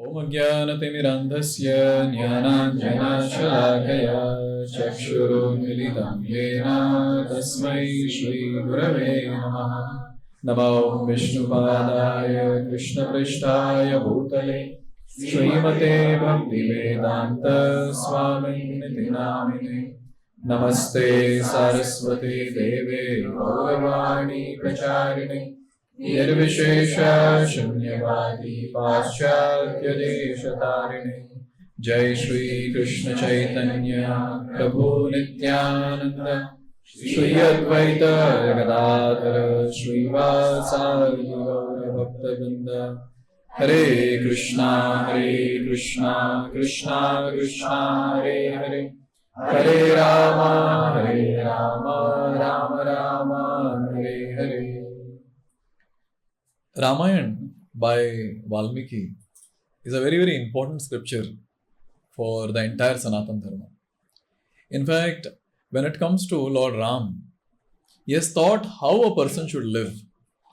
Om Ajnanatimidandhasya Jnananjanashalaakaya Chakshurunmilitam Yena Tasmai Shri Gurave Namaha. Namo Vishnupadaya Krishnaprishtaya Bhutale Srimate Bhaktivedanta Swaminiti Namine. Namaste Saraswate Deve Gauravani Pracharine Nirvishesha Shunyavadi Paschatya Deshatarine. Jai Shri Krishna Chaitanya Prabhu Nityananda Shri Advaita Gadadhara Shri Vasadi Gaura Bhakta Hare Krishna Krishna Krishna Hare Hare Hare Rama Rama Rama Hare Hare. Rāmāyaṇa by Valmiki is a very important scripture for the entire Sanatana Dharma. In fact, when it comes to Lord Rāma, he has taught how a person should live,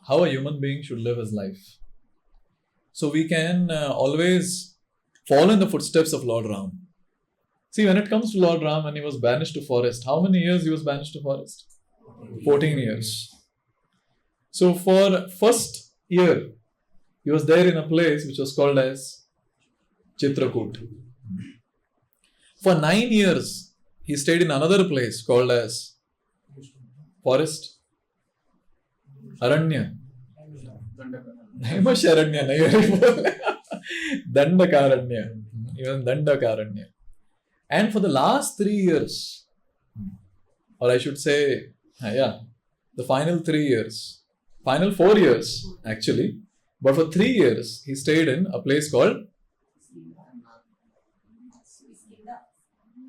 how a human being should live his life. So we can always follow in the footsteps of Lord Rāma. See, when it comes to Lord Rāma, when he was banished to forest, how many years he was banished to forest? 14 years. So for first year, he was there in a place which was called as Chitrakoot. For 9 years, he stayed in another place called as forest. Aranya. Naimasharanya. Dandakaranya. Even Dandakaranya. And for the last 3 years, or I should say, the final 3 years, final 4 years actually, but for 3 years he stayed in a place called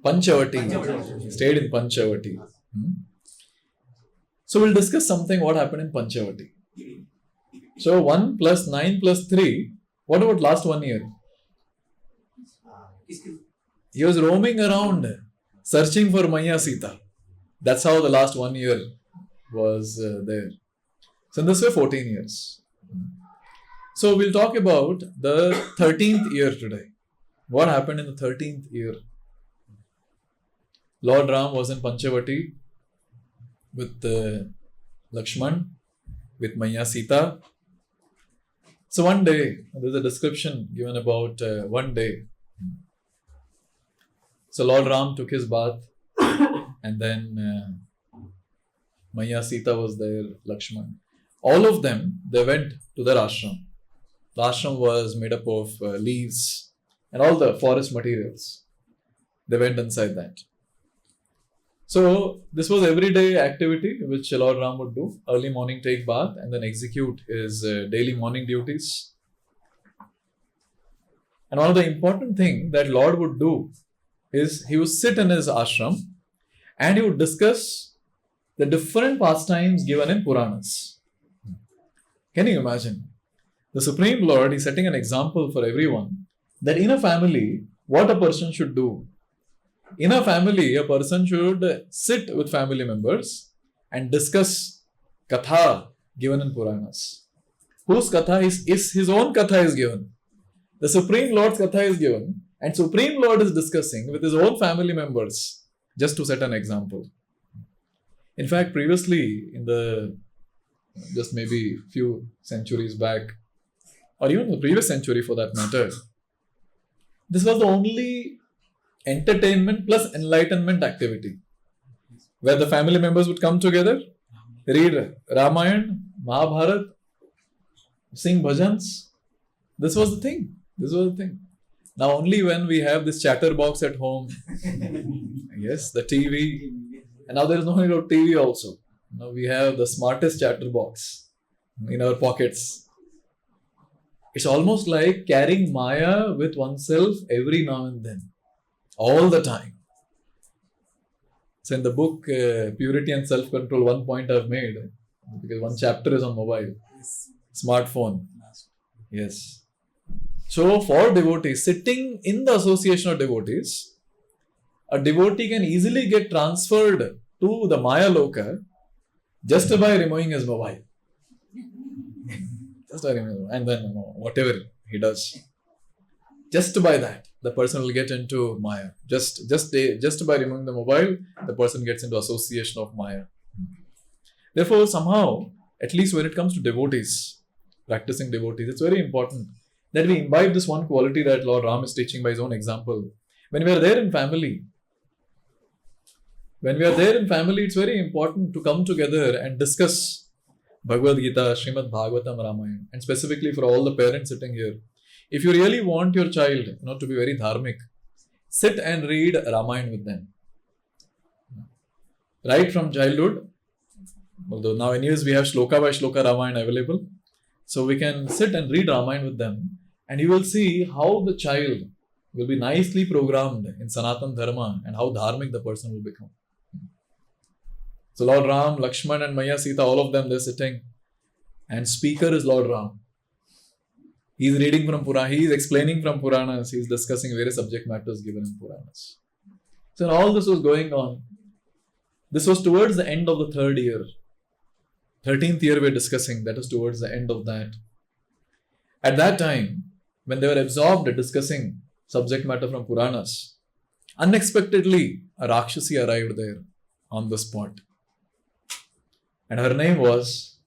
Pañcavaṭī. He stayed in Pañcavaṭī. So we'll discuss something what happened in Pañcavaṭī. So 1 plus 9 plus 3, what about last 1 year? He was roaming around searching for Maya Sītā. That's how the last 1 year was there. So in this way 14 years. So we'll talk about the 13th year today. What happened in the 13th year? Lord Rama was in Pañcavaṭī with Lakṣmaṇa, with Maya Sītā. So one day, there's a description given about one day. So Lord Rama took his bath and then Maya Sītā was there, Lakṣmaṇa. All of them, they went to their ashram. The ashram was made up of leaves and all the forest materials. They went inside that. So this was everyday activity which Lord Rama would do. Early morning take bath and then execute his daily morning duties. And one of the important thing that Lord would do is he would sit in his ashram and he would discuss the different pastimes given in Puranas. Can you imagine? The Supreme Lord is setting an example for everyone that in a family, what a person should do. In a family, a person should sit with family members and discuss katha given in Puranas. Whose katha is his own katha is given. The Supreme Lord's katha is given and Supreme Lord is discussing with his own family members just to set an example. In fact, previously in the just maybe few centuries back, or even the previous century for that matter, this was the only entertainment plus enlightenment activity where the family members would come together, read Rāmāyaṇa, Mahabharata, sing bhajans. This was the thing. Now only when we have this chatterbox at home, yes, the TV, and now there is no need of TV also. Now we have the smartest chatterbox in our pockets. It's almost like carrying Maya with oneself every now and then, all the time. So in the book Purity and Self-Control, one point I've made, because one chapter is on mobile, smartphone. Yes. So for devotees, sitting in the association of devotees, a devotee can easily get transferred to the Maya Loka just by removing his mobile. Just by removing, and then whatever he does. Just by that, the person will get into Maya. Just by removing the mobile, the person gets into association of Maya. Therefore, somehow, at least when it comes to devotees, practicing devotees, it's very important that we imbibe this one quality that Lord Rāma is teaching by his own example. When we are there in family, it's very important to come together and discuss Bhagavad Gita, Srimad Bhagavatam, Rāmāyaṇa, and specifically for all the parents sitting here. If you really want your child, to be very dharmic, sit and read Rāmāyaṇa with them. Right from childhood, although now anyways we have shloka by shloka Rāmāyaṇa available, so we can sit and read Rāmāyaṇa with them, and you will see how the child will be nicely programmed in Sanatana Dharma and how dharmic the person will become. So Lord Ram, Lakṣmaṇa and Maya, Sītā, all of them, they're sitting, and speaker is Lord Ram. He is reading from Puranas, he is explaining from Puranas, he is discussing various subject matters given in Puranas. So all this was going on. This was towards the end of the 3rd year. 13th year we're discussing, that is towards the end of that. At that time, when they were absorbed discussing subject matter from Puranas, unexpectedly a Rakshasi arrived there on the spot. And her name was,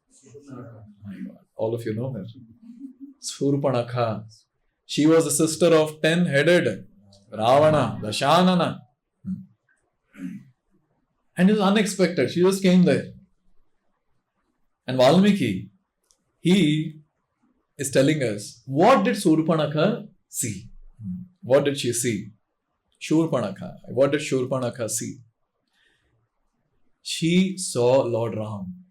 all of you know her, Śūrpaṇakhā. She was the sister of 10-headed Rāvaṇa, the Shanana. And it was unexpected. She just came there. And Valmiki, he is telling us, what did Śūrpaṇakhā see? What did she see? Śūrpaṇakhā. What did Śūrpaṇakhā see? She saw Lord Ram.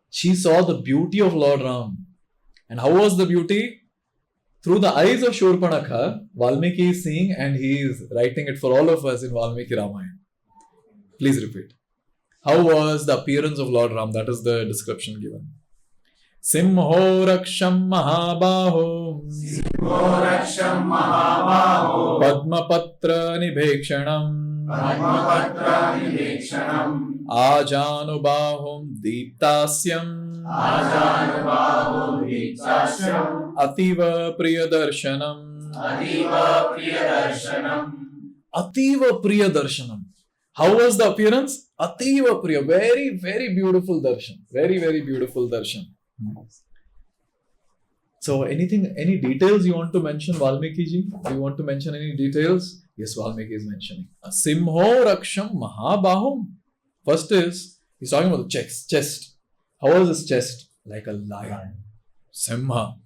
She saw the beauty of Lord Ram. And how was the beauty? Through the eyes of Śūrpaṇakhā, Valmiki is seeing, and he is writing it for all of us in Valmiki Rāmāyaṇa. Please repeat. How was the appearance of Lord Ram? That is the description given. Simho raksham mahabaho Padmapatra nibhekshanam Ajanubahum deeptasyam Ativa priyadarshanam Ativa priyadarshanam. How was the appearance? Ativa priya. Very, very beautiful darshan. Very, very beautiful darshan. So any details you want to mention, Valmiki ji? Do you want to mention any details? Yes, Valmiki is mentioning. Simho raksham mahabahum. First is, he's talking about the chest. How was his chest? Like a lion. Simha.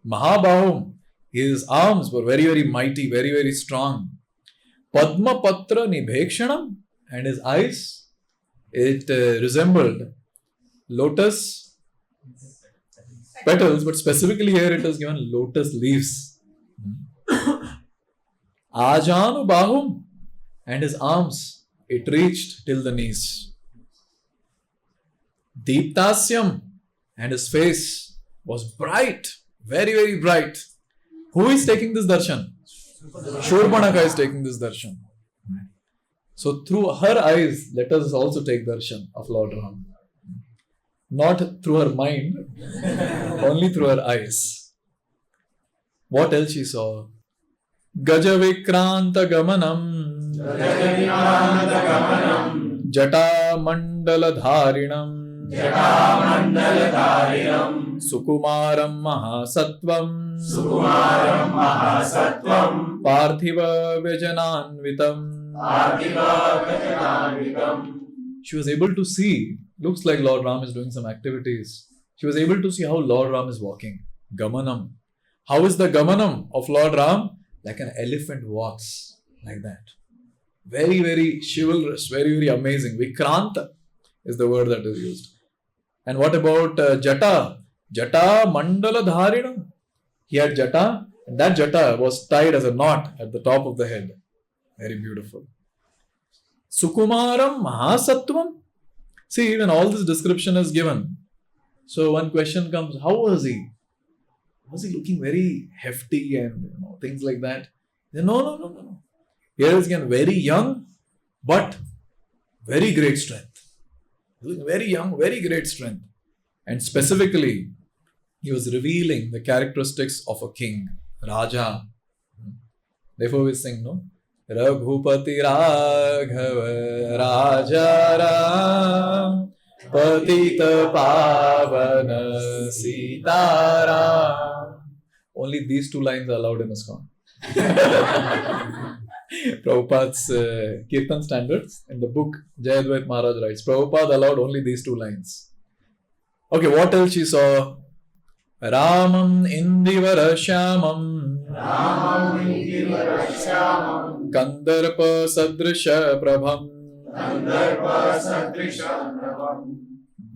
Mahabahum. His arms were very, very mighty, very, very strong. Padma patra nibhekshanam. And his eyes, it resembled lotus petals, but specifically here it is given lotus leaves. Ajanu bahum, and his arms, it reached till the knees. Deeptasyam, and his face was bright, very, very bright. Who is taking this darshan? Śūrpaṇakhā is taking this darshan. So through her eyes, let us also take darshan of Lord Rāma. Not through her mind, only through her eyes. What else she saw? Gajavikranta gamanam Jata mandala dharinam Sukumaram mahasatvam Parthiva Vyajananvitam. She was able to see, looks like Lord Ram is doing some activities. She was able to see how Lord Ram is walking. Gamanam. How is the gamanam of Lord Ram? Like an elephant walks, like that. Very, very chivalrous, very, very amazing. Vikranta is the word that is used. And what about Jata? Jata mandala dharinam. He had Jata, and that Jata was tied as a knot at the top of the head. Very beautiful. Sukumaram mahasatvam. See, when all this description is given, so one question comes, how was he? Was he looking very hefty and things like that? No. Here is again very young, but very great strength. Very young, very great strength. And specifically, he was revealing the characteristics of a king. Raja. Therefore we sing, no? Raghupati Raghava Raja Ram Patita Pavana Sītā Ram. Only these two lines are allowed in ISKCON. Prabhupada's Kirtan standards in the book Jayadvait Maharaj writes, Prabhupada allowed only these two lines. Okay, what else she saw? Ramam Indivara Shyamam Kandarpa Sadrisha Prabham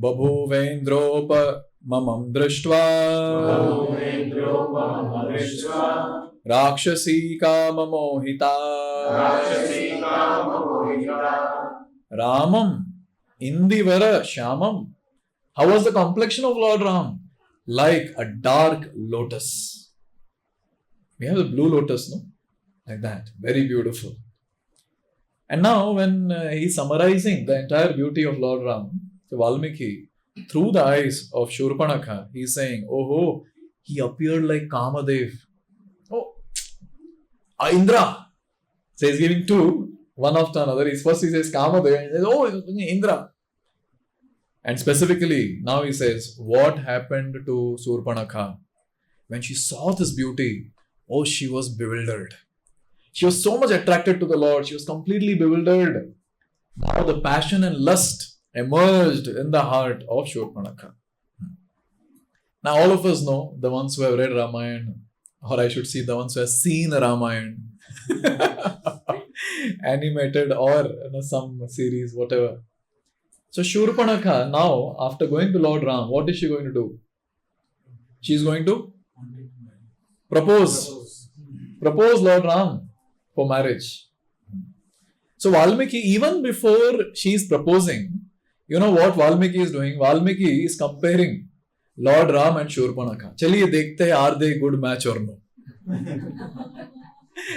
Babhuvendropa Mamam Drishtva Rakshasi Kama Mohita Ramam Indivara Shyamam. How was the complexion of Lord Ram? Like a dark lotus. We have the blue lotus, no? Like that. Very beautiful. And now when he's summarizing the entire beauty of Lord Ram, so Valmiki, through the eyes of Śūrpaṇakhā, he's saying, oh, he appeared like Kamadev. Oh, Indra. So he's giving two, one after another. First he says Kamadev, and he says, oh, Indra. And specifically, now he says, what happened to Śūrpaṇakhā? When she saw this beauty, oh, she was bewildered. She was so much attracted to the Lord. She was completely bewildered. Now the passion and lust emerged in the heart of Śūrpaṇakhā. Now all of us know, the ones who have read Rāmāyaṇa, or I should say the ones who have seen Rāmāyaṇa, animated or some series, whatever. So Śūrpaṇakhā now, after going to Lord Ram, what is she going to do? She is going to propose Lord Ram for marriage. So Valmiki, even before she is proposing, you know what Valmiki is doing? Valmiki is comparing Lord Ram and Śūrpaṇakhā. Chaliye dekhte hai, are they good match or no?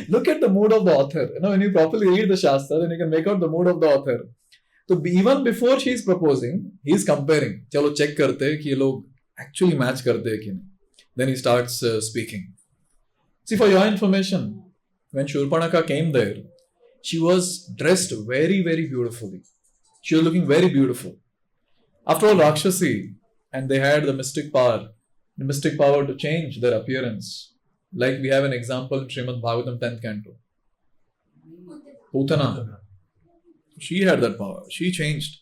Look at the mood of the author. When you properly read the Shastra, then you can make out the mood of the author. So even before she is proposing, he is comparing. Chalo check karte hai ki ye log actually match karte hai ki nahi. Then he starts speaking. See, for your information, when Śūrpaṇakhā came there, she was dressed very, very beautifully. She was looking very beautiful. After all, Rakshasi, and they had the mystic power to change their appearance. Like we have an example in Srimad Bhagavatam 10th canto. Putana. She had that power. She changed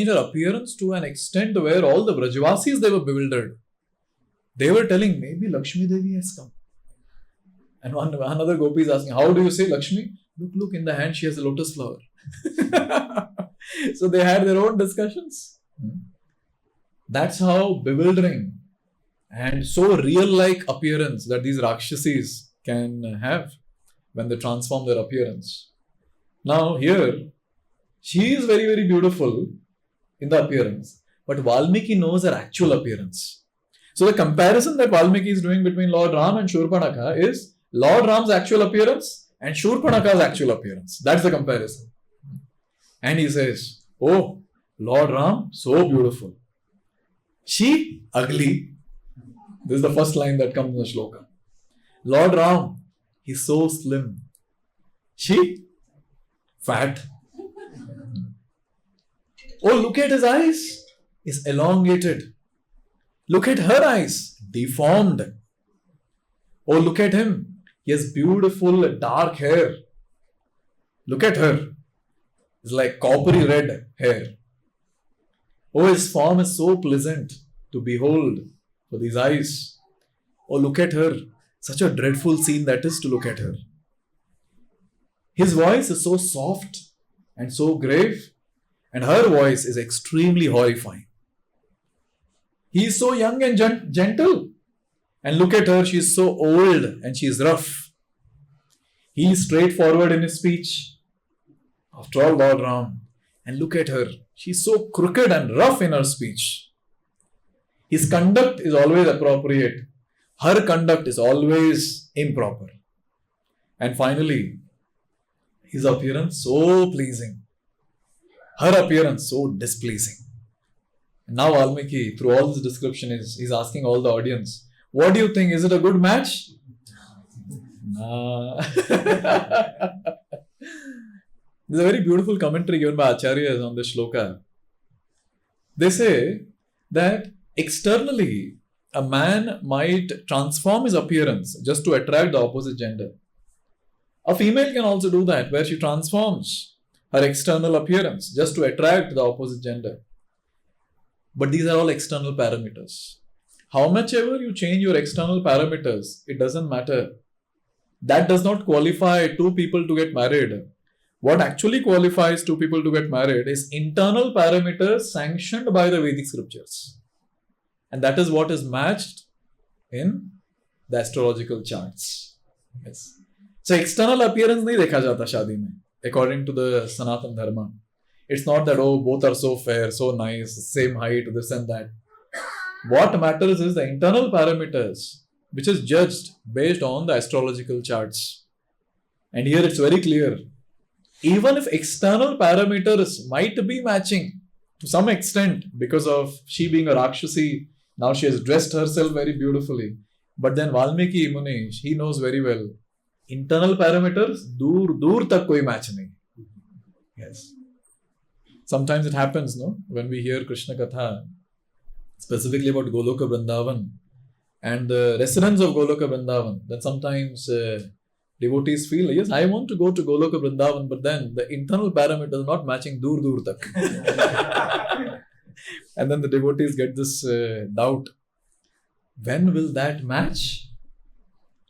her appearance to an extent where all the Vrajavasis, they were bewildered. They were telling, maybe Lakshmi Devi has come. And another Gopi is asking, how do you say Lakshmi? Look, in the hand she has a lotus flower. So they had their own discussions. That's how bewildering and so real-like appearance that these Rakshasis can have when they transform their appearance. Now here, she is very, very beautiful in the appearance, but Valmiki knows her actual appearance. So the comparison that Valmiki is doing between Lord Ram and Śūrpaṇakhā is Lord Ram's actual appearance and Śūrpaṇakhā's actual appearance. That's the comparison. And he says, oh, Lord Ram, so beautiful. She, ugly. This is the first line that comes in the shloka. Lord Ram, he's so slim. She, fat. Oh, look at his eyes. It's elongated. Look at her eyes. Deformed. Oh, look at him. He has beautiful dark hair. Look at her. It's like coppery red hair. Oh, his form is so pleasant to behold for these eyes. Oh, look at her. Such a dreadful scene that is to look at her. His voice is so soft and so grave, and her voice is extremely horrifying. He is so young and gentle. And look at her, she is so old and she is rough. He is straightforward in his speech. After all, Lord Ram. And look at her, she is so crooked and rough in her speech. His conduct is always appropriate. Her conduct is always improper. And finally, his appearance so pleasing. Her appearance so displeasing. And now Valmiki, through all this description, is asking all the audience, what do you think? Is it a good match? Nah. There's a very beautiful commentary given by Acharyas on this shloka. They say that externally, a man might transform his appearance just to attract the opposite gender. A female can also do that, where she transforms her external appearance just to attract the opposite gender. But these are all external parameters. How much ever you change your external parameters, it doesn't matter. That does not qualify two people to get married. What actually qualifies two people to get married is internal parameters sanctioned by the Vedic scriptures. And that is what is matched in the astrological charts. Yes. So external appearance nahi dekha jata shaadi mein, according to the Sanatan Dharma. It's not that, oh, both are so fair, so nice, same height, this and that. What matters is the internal parameters, which is judged based on the astrological charts. And here it's very clear. Even if external parameters might be matching to some extent because of she being a Rakshasi, now she has dressed herself very beautifully. But then Valmiki Muni, he knows very well. Internal parameters, dur tak koi match nahi. Yes. Sometimes it happens, no? When we hear Krishna Katha, specifically about Goloka Vrindavan and the residents of Goloka Vrindavan, then sometimes devotees feel, yes, I want to go to Goloka Vrindavan, but then the internal parameters are not matching dur tak. And then the devotees get this doubt. When will that match?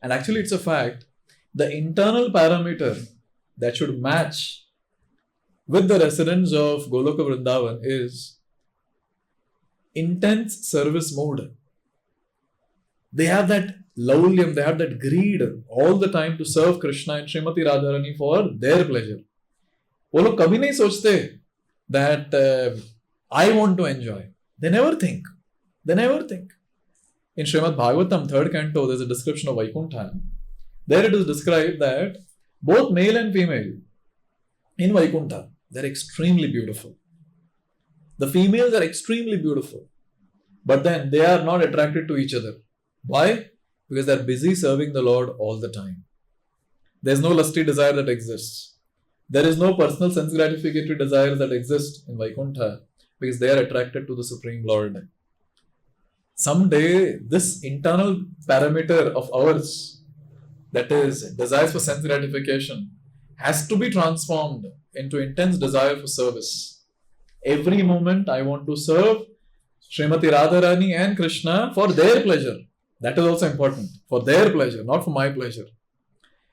And actually it's a fact. The internal parameter that should match with the residents of Goloka Vrindavan is intense service mode. They have that laulyam, they have that greed all the time to serve Krishna and Srimati Radharani for their pleasure. वो लोग कभी नहीं सोचते that I want to enjoy. They never think. In Srimad Bhagavatam, 3rd canto, there's a description of Vaikuntha. There it is described that both male and female in Vaikuntha, they're extremely beautiful. The females are extremely beautiful. But then they are not attracted to each other. Why? Because they're busy serving the Lord all the time. There's no lusty desire that exists. There is no personal sense gratificatory desire that exists in Vaikuntha because they are attracted to the Supreme Lord. Someday, this internal parameter of ours, that is desires for sense gratification, has to be transformed into intense desire for service. Every moment I want to serve Srimati Radharani and Krishna for their pleasure. That is also important. For their pleasure, not for my pleasure.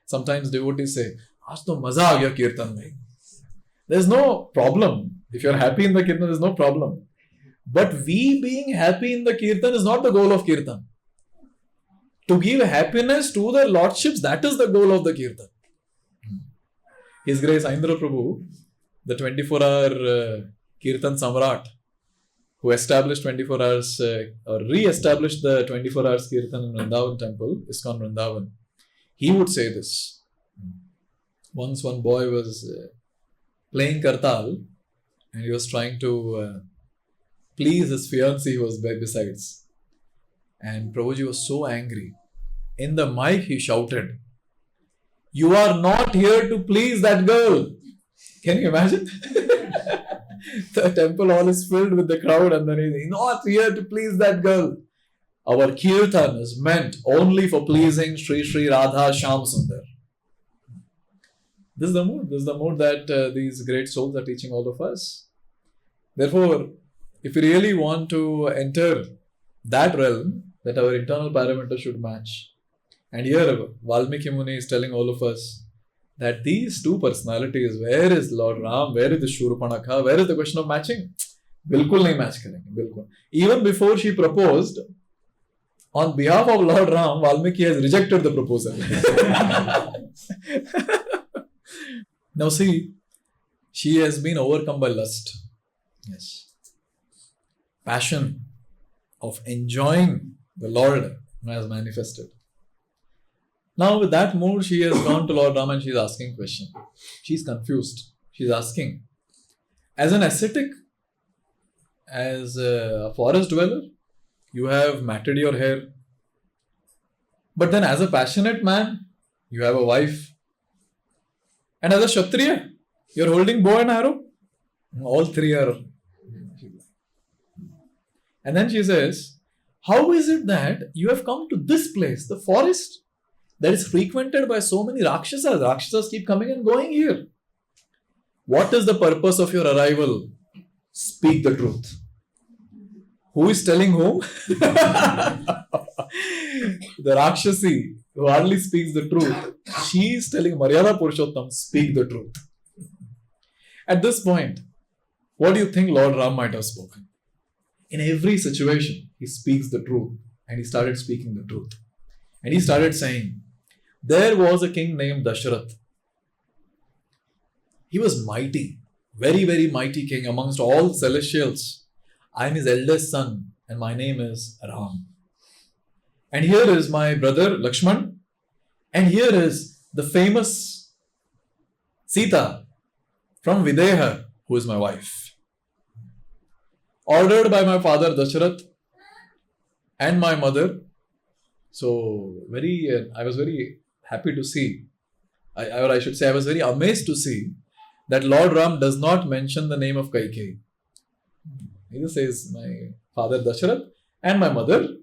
Sometimes devotees say, Aaj to maza aa gaya kirtan mein. There's no problem. If you're happy in the kirtan, there's no problem. But we being happy in the kirtan is not the goal of kirtan. To give happiness to the lordships, that is the goal of the kirtan. His Grace Aindra Prabhu, the 24-hour kirtan samrat, who established 24 hours or re-established the 24 hours kirtan in Vrindavan temple, ISKCON Vrindavan, he would say this. Once one boy was playing kartal and he was trying to please his fiancée who was besides. And Prabhuji was so angry. In the mic he shouted, "You are not here to please that girl." Can you imagine? The temple hall is filled with the crowd and then he's not here to please that girl. Our kirtan is meant only for pleasing Sri Sri Radha Shyam Sundar. This is the mood. This is the mood that these great souls are teaching all of us. Therefore, if we really want to enter that realm, that our internal parameters should match. And here, Valmiki Muni is telling all of us that these two personalities, where is Lord Ram, where is the Śūrpaṇakhā, where is the question of matching? Bilkul nahi match karenge, bilkul. Even before she proposed, on behalf of Lord Ram, Valmiki has rejected the proposal. Now see, she has been overcome by lust. Yes. Passion of enjoying the Lord has manifested. Now with that mood, she has gone to Lord Rama and she is asking question. She is confused. She is asking, as an ascetic, as a forest dweller, you have matted your hair. But then as a passionate man, You have a wife. And as a Kshatriya, you're holding bow and arrow. All three are. And then she says, how is it that you have come to this place, the forest, that is frequented by so many Rakshasas? Rakshasas keep coming and going here. What is the purpose of your arrival? Speak the truth. Who is telling whom? The Rakshasi, who hardly speaks the truth. She is telling Maryada Purushottam, speak the truth. At this point, what do you think Lord Rāma might have spoken? In every situation, he speaks the truth. And he started speaking the truth. And he started saying, there was a king named Dasharath. He was mighty, very, very mighty king amongst all celestials. I am his eldest son and my name is Ram. And here is my brother Lakṣmaṇa. And here is the famous Sītā from Videha, who is my wife. Ordered by my father Dasharath and my mother. So I was very happy to see, I should say I was very amazed to see that Lord Ram does not mention the name of Kartikeya. He just says, my father Dasharath and my mother,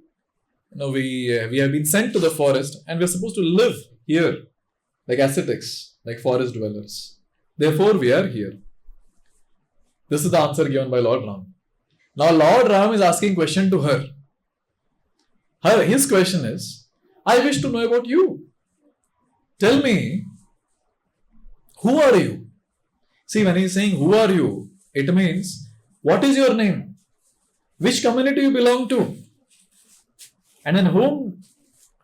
we have been sent to the forest and we are supposed to live here like ascetics, like forest dwellers. Therefore, we are here. This is the answer given by Lord Ram. Now, Lord Ram is asking a question to her. His question is, I wish to know about you. Tell me, who are you? See, when he is saying, who are you? It means, what is your name? Which community you belong to? And then whom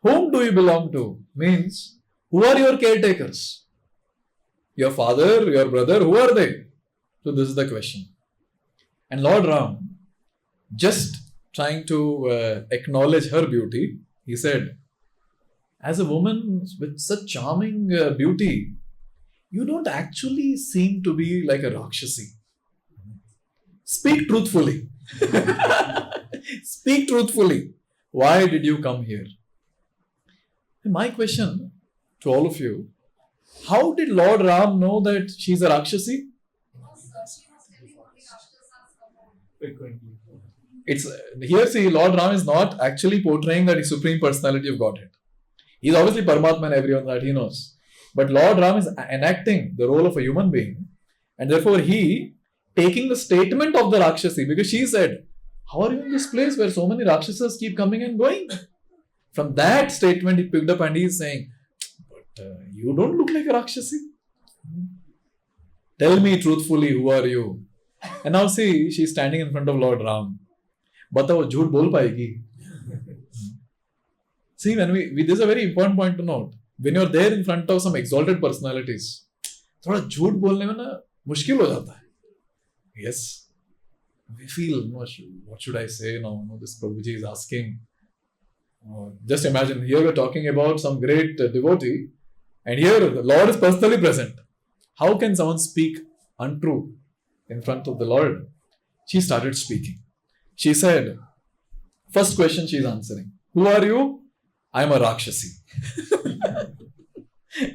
do you belong to? Means, who are your caretakers? Your father, your brother, who are they? So this is the question. And Lord Ram, just trying to acknowledge her beauty, he said, as a woman with such charming beauty, you don't actually seem to be like a Rakshasi. Speak truthfully. Speak truthfully. Why did you come here? And my question to all of you, how did Lord Ram know that she is a Rakshasi? Here see, Lord Ram is not actually portraying that Supreme Personality of Godhead. He is obviously Paramatma and everyone that he knows. But Lord Ram is enacting the role of a human being. And therefore he taking the statement of the Rakshasi, because she said, how are you in this place where so many Rakshasas keep coming and going? From that statement he picked up and he is saying, but you don't look like a Rakshasi. Tell me truthfully, who are you? And now see, she is standing in front of Lord Ram. But वो झूठ बोल पाएगी. See, this is a very important point to note. When you are there in front of some exalted personalities, थोड़ा झूठ बोलने में ना मुश्किल हो जाता है. Yes, we feel, what should I say now? This Prabhuji is asking. Just imagine, here we are talking about some great devotee, and here the Lord is personally present. How can someone speak untrue in front of the Lord? She started speaking. She said, first question she is answering, who are you? I am a Rakshasi.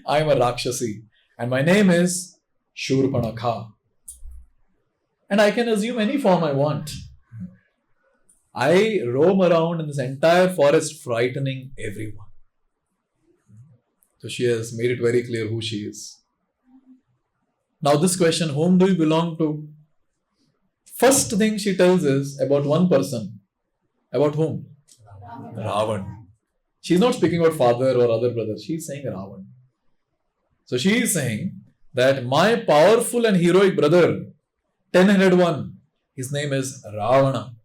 I am a Rakshasi. And my name is Śūrpaṇakhā. And I can assume any form I want. I roam around in this entire forest frightening everyone. So she has made it very clear who she is. Now this question, whom do you belong to? First thing she tells is about one person. About whom? Rāvaṇa. She is not speaking about father or other brothers. She is saying Rāvaṇa. So she is saying that my powerful and heroic brother, 10-headed one, his name is Rāvaṇa.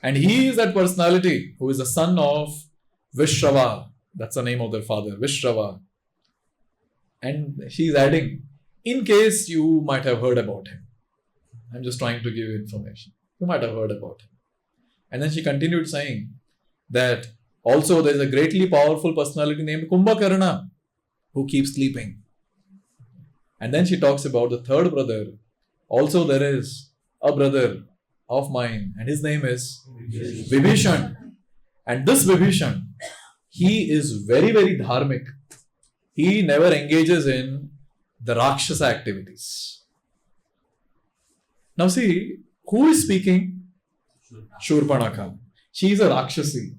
And he is that personality who is the son of Vishrava. That's the name of their father, Vishrava. And she is adding, in case you might have heard about him. I'm just trying to give you information. You might have heard about him. And then she continued saying that also there is a greatly powerful personality named Kumbhakarna who keeps sleeping. And then she talks about the third brother. Also there is a brother of mine and his name is Vibhishan. And this Vibhishan, he is very, very dharmic. He never engages in the Rakshasa activities. Now see, who is speaking? Śūrpaṇakhā. She is a Rakshasi.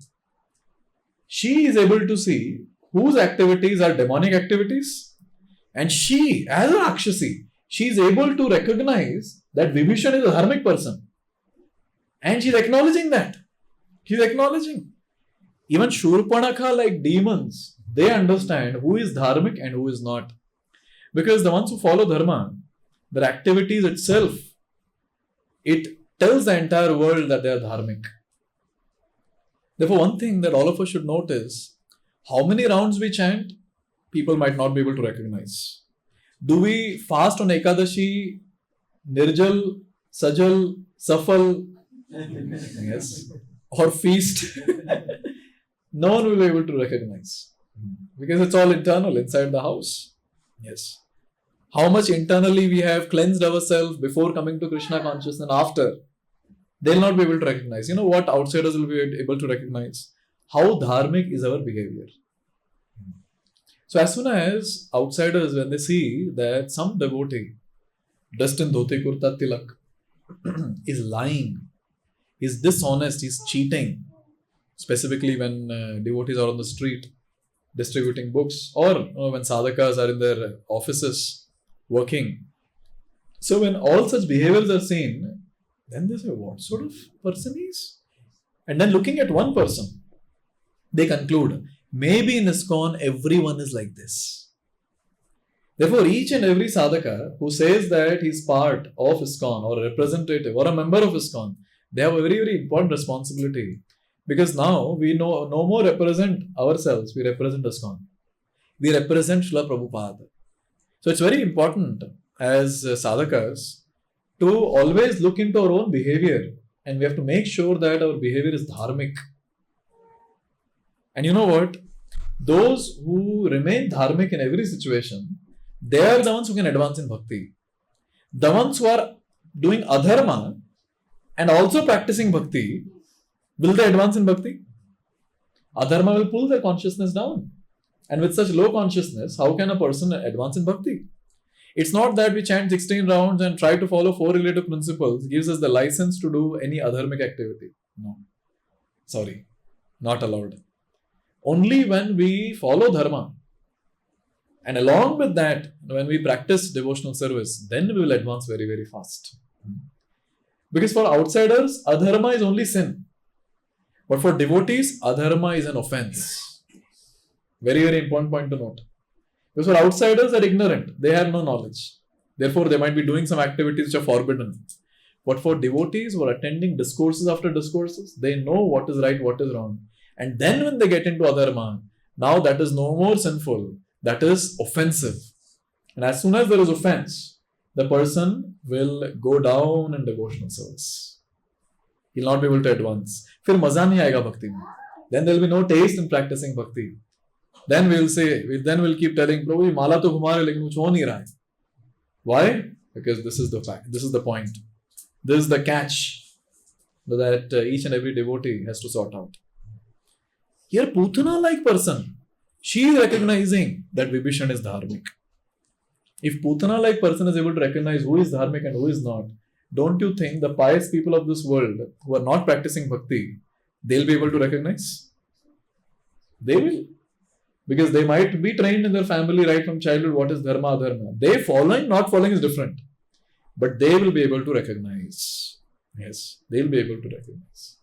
She is able to see whose activities are demonic activities, and she, as a Rakshasi, she is able to recognize that Vibhishan is a dharmic person. And she is acknowledging that. She is acknowledging. Even Śūrpaṇakhā, like demons, they understand who is dharmic and who is not. Because the ones who follow dharma, their activities itself, it tells the entire world that they are dharmic. Therefore, one thing that all of us should note is, how many rounds we chant, people might not be able to recognize. Do we fast on Ekadashi, Nirjal, Sajal, Safal, yes, or feast? No one will be able to recognize. Because it's all internal, inside the house. Yes. How much internally we have cleansed ourselves before coming to Krishna consciousness and after, they'll not be able to recognize. You know what outsiders will be able to recognize? How dharmic is our behavior. So as soon as outsiders, when they see that some devotee dressed in dhoti kurta tilak is lying, is dishonest, is cheating, specifically when devotees are on the street distributing books, or when sadhakas are in their offices working. So when all such behaviors are seen, then they say, what sort of person he is? And then looking at one person, they conclude, maybe in ISKCON everyone is like this. Therefore, each and every sadhaka who says that he is part of ISKCON or a representative or a member of ISKCON, they have a very, very important responsibility. Because now we no more represent ourselves, we represent ISKCON. We represent Srila Prabhupada. So it's very important as sadhakas to always look into our own behavior, and we have to make sure that our behavior is dharmic. And you know what? Those who remain dharmic in every situation, they are the ones who can advance in bhakti. The ones who are doing adharma and also practicing bhakti, will they advance in bhakti? Adharma will pull their consciousness down. And with such low consciousness, how can a person advance in bhakti? It's not that we chant 16 rounds and try to follow 4 relative principles gives us the license to do any adharmic activity. No. Sorry. Not allowed. Only when we follow dharma, and along with that, when we practice devotional service, then we will advance very, very fast. Because for outsiders, adharma is only sin. But for devotees, adharma is an offense. Very, very important point to note. Because for outsiders, they are ignorant. They have no knowledge. Therefore, they might be doing some activities which are forbidden. But for devotees who are attending discourses after discourses, they know what is right, what is wrong. And then when they get into adharma, now that is no more sinful. That is offensive. And as soon as there is offense, the person will go down in devotional service. He will not be able to advance. Fir maza nahi aayega bhakti mein. Then there will be no taste in practicing bhakti. Then we will say, we'll keep telling, Prabhu, ye mala to ghuma rahe, lekin kuch ho nahi raha hai. Why? Because this is the fact. This is the point. This is the catch that each and every devotee has to sort out. Here, Putana-like person, she is recognizing that Vibhishan is dharmic. If Putana-like person is able to recognize who is dharmic and who is not, don't you think the pious people of this world who are not practicing bhakti, they'll be able to recognize? They will. Because they might be trained in their family right from childhood what is dharma, adharma. They following, not following is different. But they will be able to recognize. Yes, they'll be able to recognize.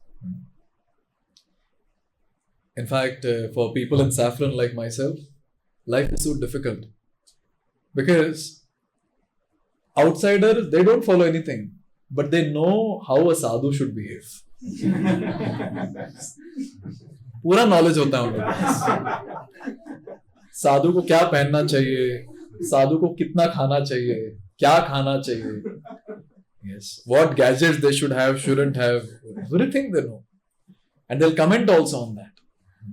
In fact, for people in saffron like myself, life is so difficult. Because outsiders, they don't follow anything. But they know how a sadhu should behave. पूरा knowledge होता है उनके पास. साधु को क्या पहनना चाहिए, साधु को कितना खाना चाहिए, क्या खाना चाहिए, yes, what gadgets they should have, shouldn't have, everything they know. And they'll comment also on that.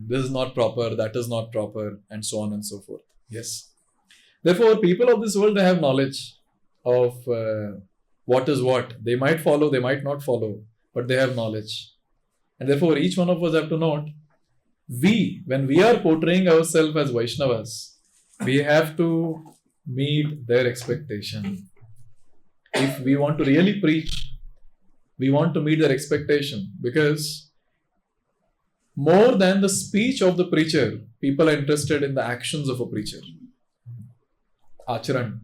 This is not proper, that is not proper, and so on and so forth. Yes. Therefore, people of this world, they have knowledge of what is what. They might follow, they might not follow, but they have knowledge. And therefore, each one of us have to note when we are portraying ourselves as Vaishnavas, we have to meet their expectation. If we want to really preach, we want to meet their expectation, because more than the speech of the preacher, people are interested in the actions of a preacher. Acharan.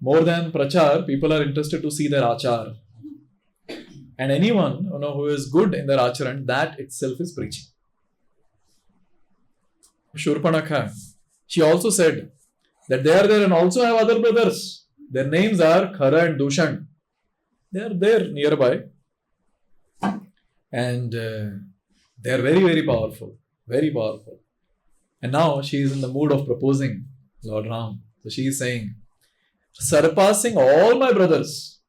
More than prachar, people are interested to see their achar. And anyone who is good in their acharan, that itself is preaching. Śūrpaṇakhā, she also said that they are there and also have other brothers. Their names are Khara and Dushan. They are there nearby. And they are very, very powerful. Very powerful. And now she is in the mood of proposing Lord Rāma. So she is saying, surpassing all my brothers,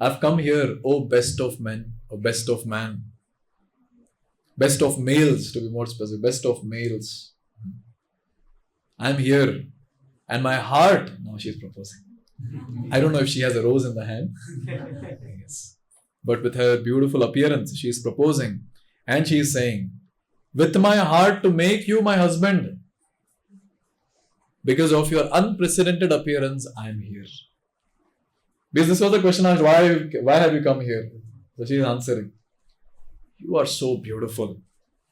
I've come here, O best of men, O best of man. Best of males, to be more specific. Best of males. I'm here. And my heart, now she's proposing. I don't know if she has a rose in the hand. Yes. But with her beautiful appearance, she is proposing. And she is saying, with my heart to make you my husband. Because of your unprecedented appearance, I am here. Because this was the question asked, why have you come here? So she is answering, you are so beautiful.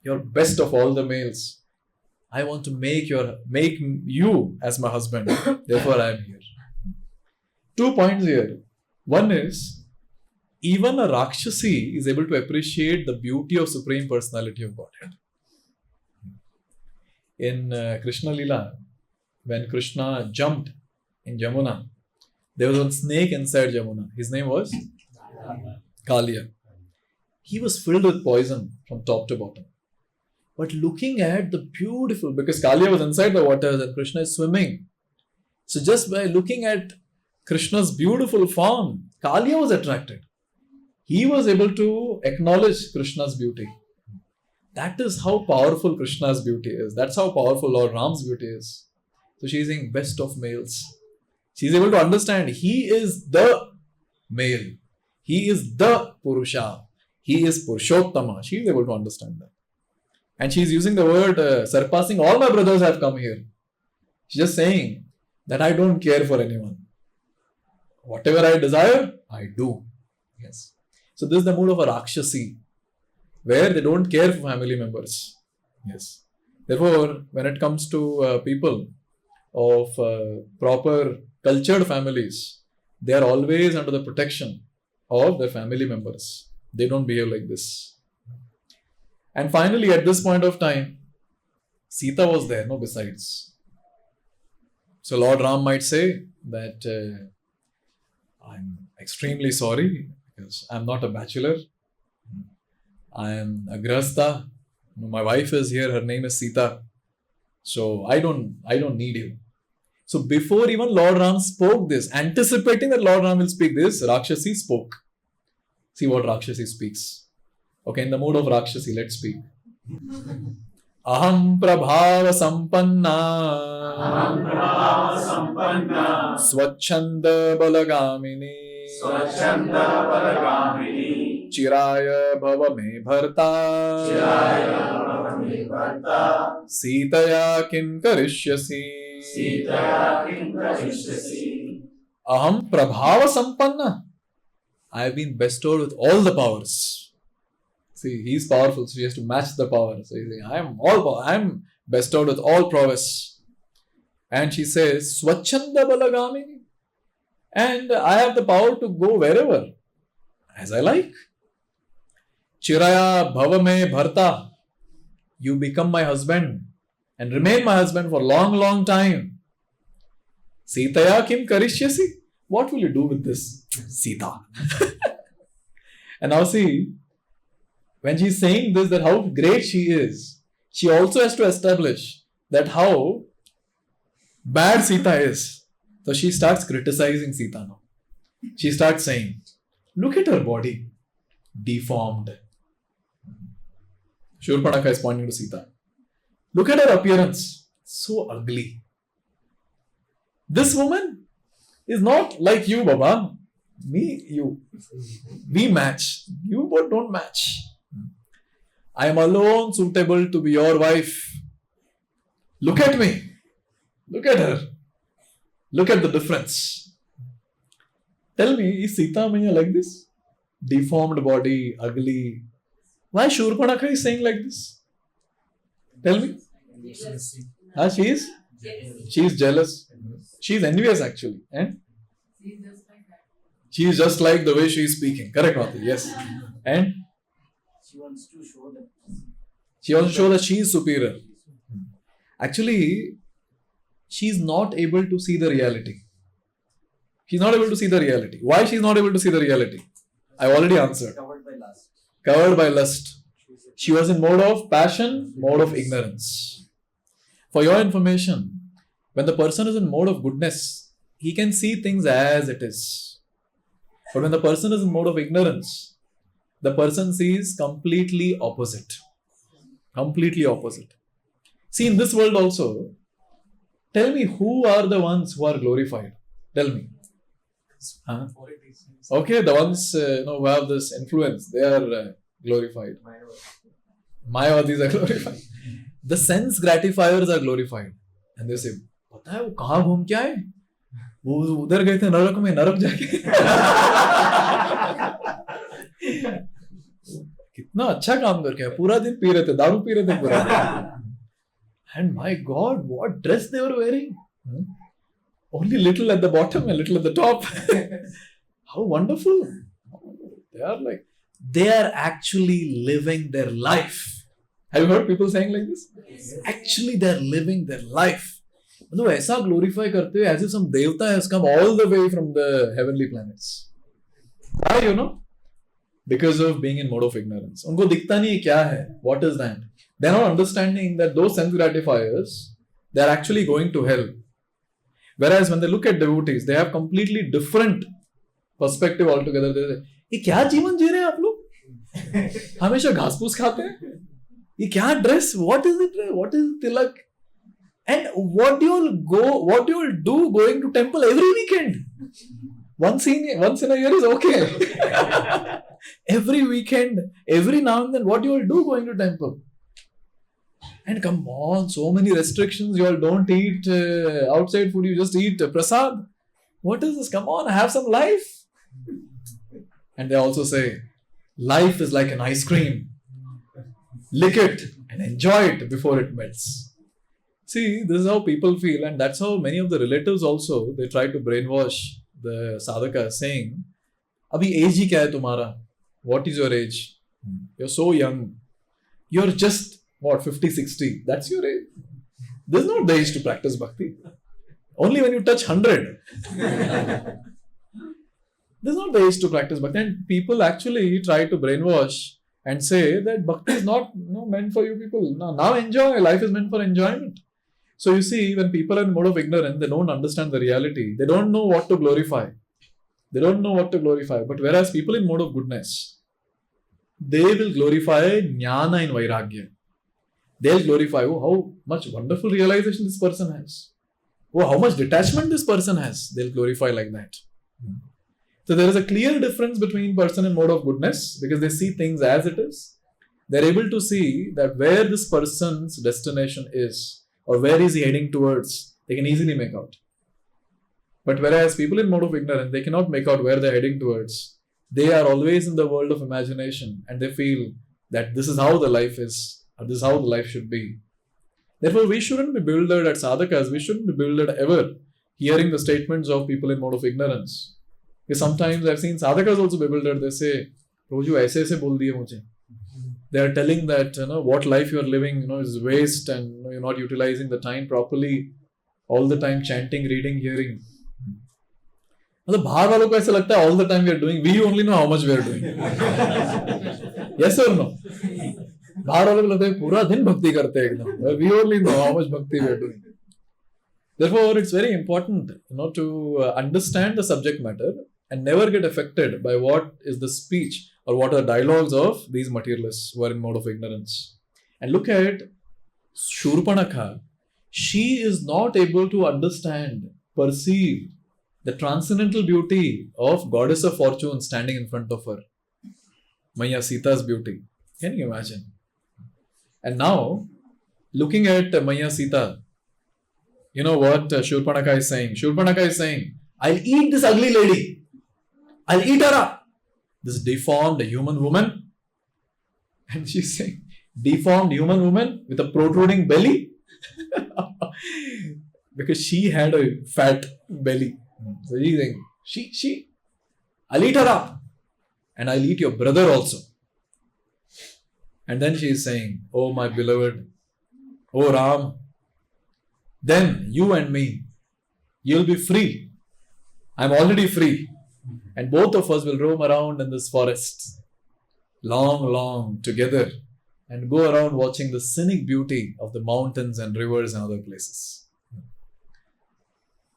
You're best of all the males. I want to make you as my husband. Therefore, I am here. 2 points here. One is, even a Rakshasi is able to appreciate the beauty of Supreme Personality of Godhead. In Krishna Lila, when Krishna jumped in Jamuna, there was one snake inside Jamuna. His name was Kaliya. He was filled with poison from top to bottom. But looking at the beautiful, because Kaliya was inside the waters and Krishna is swimming. So just by looking at Krishna's beautiful form, Kaliya was attracted. He was able to acknowledge Krishna's beauty. That is how powerful Krishna's beauty is. That's how powerful Lord Rama's beauty is. So she is saying best of males. She is able to understand he is the male. He is the Purusha. He is Purushottama. She is able to understand that. And she is using the word surpassing all my brothers have come here. She's just saying that I don't care for anyone. Whatever I desire, I do. Yes. So this is the mood of a Rakshasi, where they don't care for family members. Yes. Therefore, when it comes to people of proper cultured families, they are always under the protection of their family members. They don't behave like this. And finally, at this point of time, Sītā was there, no besides. So Lord Rama might say that I'm extremely sorry because I'm not a bachelor. I am a grahastha. My wife is here. Her name is Sītā. So I don't need you. So before even Lord Rama spoke this, anticipating that Lord Rama will speak this, Rakshasi spoke. See what Rakshasi speaks. Okay, in the mood of Rakshasi, let's speak. Aham prabhava sampanna swachanda balagamini chiraya bhava me bharta Sītaya kim karishyasi Aham prabhava sampanna. I have been bestowed with all the powers. See, he is powerful, so he has to match the power. So he's saying, I am bestowed with all prowess. And she says, Swachanda Balagamini. And I have the power to go wherever, as I like. Chiraya Bhavame Bharta. You become my husband and remain my husband for a long, long time. Sītaya kim karishyasi. What will you do with this? Sītā. And now see, when she is saying this, that how great she is, she also has to establish that how bad Sītā is. So she starts criticizing Sītā now. She starts saying, look at her body, deformed. Śūrpaṇakhā is pointing to Sītā. Look at her appearance, so ugly. This woman is not like you, Baba. Me, you. We match. You both don't match. I am alone suitable to be your wife. Look at me. Look at her. Look at the difference. Tell me, is Sītā Maiya like this? Deformed body, ugly. Why Śūrpaṇakhā is saying like this? Tell me. She is? She is jealous. She is envious actually. And? She is just like the way she is speaking. Correct, Mati? Yes. And? She wants to show that she is superior. Actually, she is not able to see the reality. She is not able to see the reality. Why she is not able to see the reality? I already answered. Covered by lust. She was in mode of passion, mode of ignorance. For your information, when the person is in mode of goodness, he can see things as it is. But when the person is in mode of ignorance, the person sees completely opposite. Completely opposite. See, in this world also, tell me who are the ones who are glorified? Tell me. Huh? Okay, the ones who have this influence, they are glorified. Mayavadis are glorified. The sense gratifiers are glorified. And they say, पता है वो कहाँ घूम के आए? वो उधर गए थे नरक में, नरक जाके कितना अच्छा काम करके आए, पूरा दिन पी रहे थे, दारू पी रहे थे पूरा दिन. And my God, what dress they were wearing? Only little at the bottom and little at the top. How wonderful. They are actually living their life. Have you heard people saying like this? Actually, they are living their life. मतलब ऐसा glorify करते हैं as if some devta has come all the way from the heavenly planets. Why, Because of being in mode of ignorance. उनको दिखता नहीं क्या है. What is that? They are not understanding that those sense gratifiers, they are actually going to hell. Whereas when they look at devotees, they have completely different perspective altogether. They say, ये क्या जीवन जी रहे हैं आप लोग? हमेशा घास फूस खाते हैं? ये क्या dress? What is it? What is tilak? And what do you do going to temple every weekend? Once in a year is okay. Every weekend, every now and then, what do you all do going to temple? And come on, so many restrictions. You all don't eat outside food. You just eat prasad. What is this? Come on, have some life. And they also say, life is like an ice cream. Lick it and enjoy it before it melts. See, this is how people feel, and that's how many of the relatives also, they try to brainwash the sadhaka saying, Abhi age hi kya hai tumhara? What is your age? You're so young. You're just, 50, 60? That's your age. This is not the age to practice bhakti. Only when you touch 100. This is not the age to practice bhakti. And people actually try to brainwash and say that bhakti is not meant for you people. Now enjoy. Life is meant for enjoyment. So you see, when people are in mode of ignorance, they don't understand the reality. They don't know what to glorify. But whereas people in mode of goodness, they will glorify jnana in vairagya. They'll glorify, how much wonderful realization this person has. How much detachment this person has. They'll glorify like that. So there is a clear difference between person in mode of goodness because they see things as it is. They're able to see that where this person's destination is or where is he heading towards, they can easily make out. But whereas people in mode of ignorance, they cannot make out where they're heading towards. They are always in the world of imagination and they feel that this is how the life is or this is how the life should be. Therefore, we shouldn't be bewildered at sadhakas. We shouldn't be bewildered ever hearing the statements of people in mode of ignorance. Because sometimes I've seen sadhakas also bewildered. They say, Prabhuji, aise bol diye mujhe. They are telling that what life you are living is waste and you're not utilizing the time properly. All the time chanting, reading, hearing. मतलब बाहर वालों को ऐसा लगता है all the time we are doing. We only know how much we are doing. Yes or no? बाहर वालों को लगता है पूरा दिन भक्ति करते हैं एकदम. We only know how much bhakti we are doing. Therefore, it's very important to understand the subject matter and never get affected by what is the speech or what are the dialogues of these materialists who are in mode of ignorance. And look at Śūrpaṇakhā. She is not able to understand, perceive the transcendental beauty of goddess of fortune standing in front of her. Maya Sītā's beauty. Can you imagine? And now, looking at Maya Sītā, you know what Śūrpaṇakhā is saying? Śūrpaṇakhā is saying, I'll eat this ugly lady. I'll eat her up. This deformed human woman. And she's saying, deformed human woman with a protruding belly? Because she had a fat belly. So he's saying, I'll eat her up. And I'll eat your brother also. And then she is saying, oh my beloved, oh Ram, then you and me, you'll be free. I'm already free. And both of us will roam around in this forest, long together, and go around watching the scenic beauty of the mountains and rivers and other places.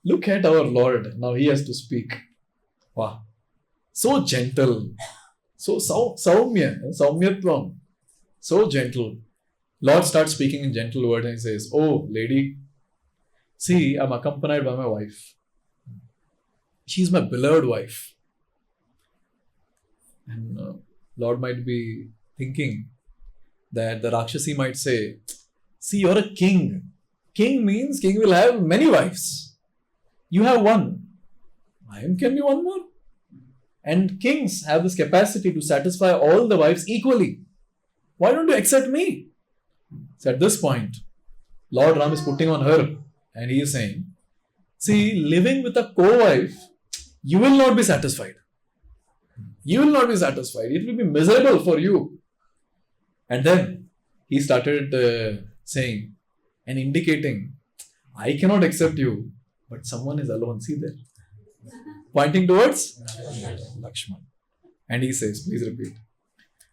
Look at our Lord. Now he has to speak. Wow. So gentle. So saumyatvam. So gentle. Lord starts speaking in gentle words and he says, oh lady, see, I'm accompanied by my wife. She's my beloved wife. And Lord might be thinking that the Rakshasi might say, see, you're a king. King means king will have many wives. You have one. Mine can be one more. And kings have this capacity to satisfy all the wives equally. Why don't you accept me? So at this point, Lord Rama is putting on her and he is saying, see, living with a co-wife, you will not be satisfied. You will not be satisfied. It will be miserable for you. And then he started saying and indicating, I cannot accept you, but someone is alone. See there. Pointing towards Lakṣmaṇa. And he says, please repeat.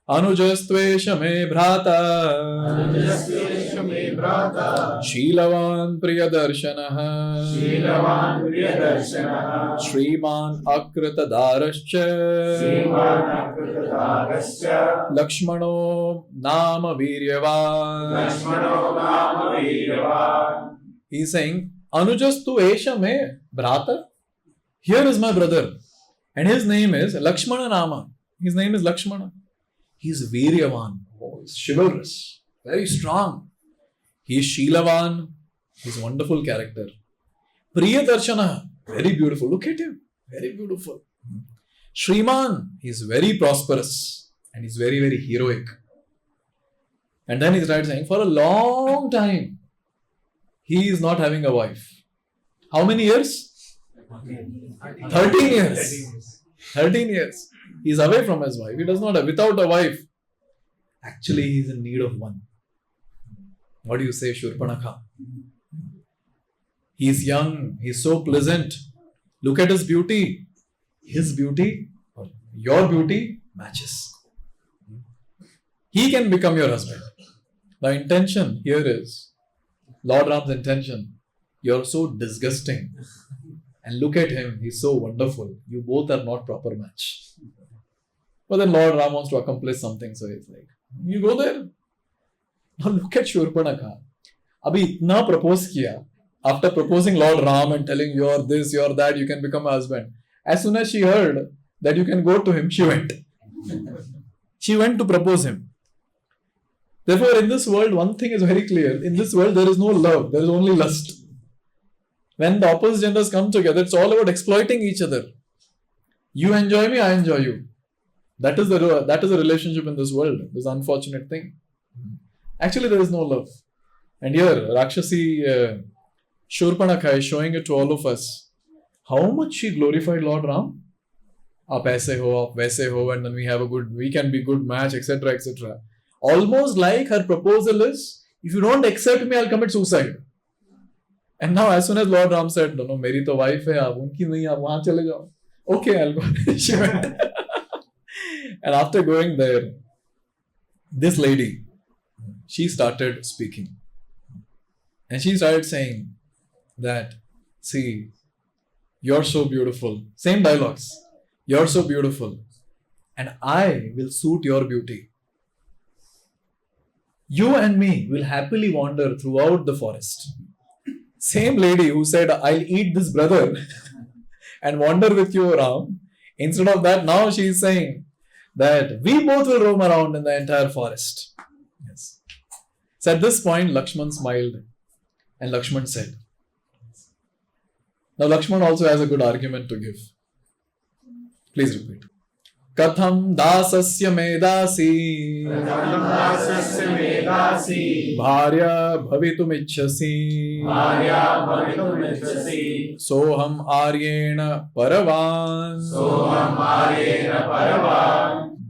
Anujastvesha me bhrata Shīlavan priyadarshanaha Śrīmān akritadarascha Lakṣmaṇo nama viryavan. He is saying, Anujastu esha me bhrata. Here is my brother. And his name is Lakṣmaṇa Nama. His name is Lakṣmaṇa. He is Viryavan. Oh, he's chivalrous. Very strong. He is Shīlavan. He's a wonderful character. Priyadarshana. Very beautiful. Look at him. Very beautiful. Śrīmān. He is very prosperous. And he's very heroic. And then he started saying, for a long time, he is not having a wife. How many years? 13 years. 13 years. He is away from his wife. He does not have, without a wife. Actually, he is in need of one. What do you say, Śūrpaṇakhā? He is young. He is so pleasant. Look at his beauty. His beauty or your beauty matches. He can become your husband. The intention here is, Lord Rama's intention, you're so disgusting. And look at him, he's so wonderful. You both are not proper match. But then Lord Rama wants to accomplish something, so he's like, you go there. Now look at Śūrpaṇakhā. Abhi itna propose kiya. After proposing Lord Rama and telling you're this, you're that, you can become a husband. As soon as she heard that you can go to him, she went. She went to propose him. Therefore, in this world, one thing is very clear. In this world, there is no love. There is only lust. When the opposite genders come together, it's all about exploiting each other. You enjoy me, I enjoy you. That is the relationship in this world. This unfortunate thing. Actually, there is no love. And here, Rakshasi Śūrpaṇakhā is showing it to all of us. How much she glorified Lord Ram. Aap aise ho, aap waise ho, and then we can be good match, etc., etc. Almost like her proposal is, if you don't accept me, I'll commit suicide. And now, as soon as Lord Ram said, no, meri to wife hai, aap unki nahi, aap wahan chale jao. Okay, I'll go. She went. And after going there, this lady, she started speaking. And she started saying that, see, you're so beautiful. Same dialogues. You're so beautiful. And I will suit your beauty. You and me will happily wander throughout the forest. Same lady who said, I'll eat this brother and wander with you, Ram. Instead of that, now she is saying that we both will roam around in the entire forest. Yes. So at this point, Lakṣmaṇa smiled and Lakṣmaṇa said, now Lakṣmaṇa also has a good argument to give. Please repeat. Katham dasasya medasi bharya bhavitum ichchasi soham aryena paravan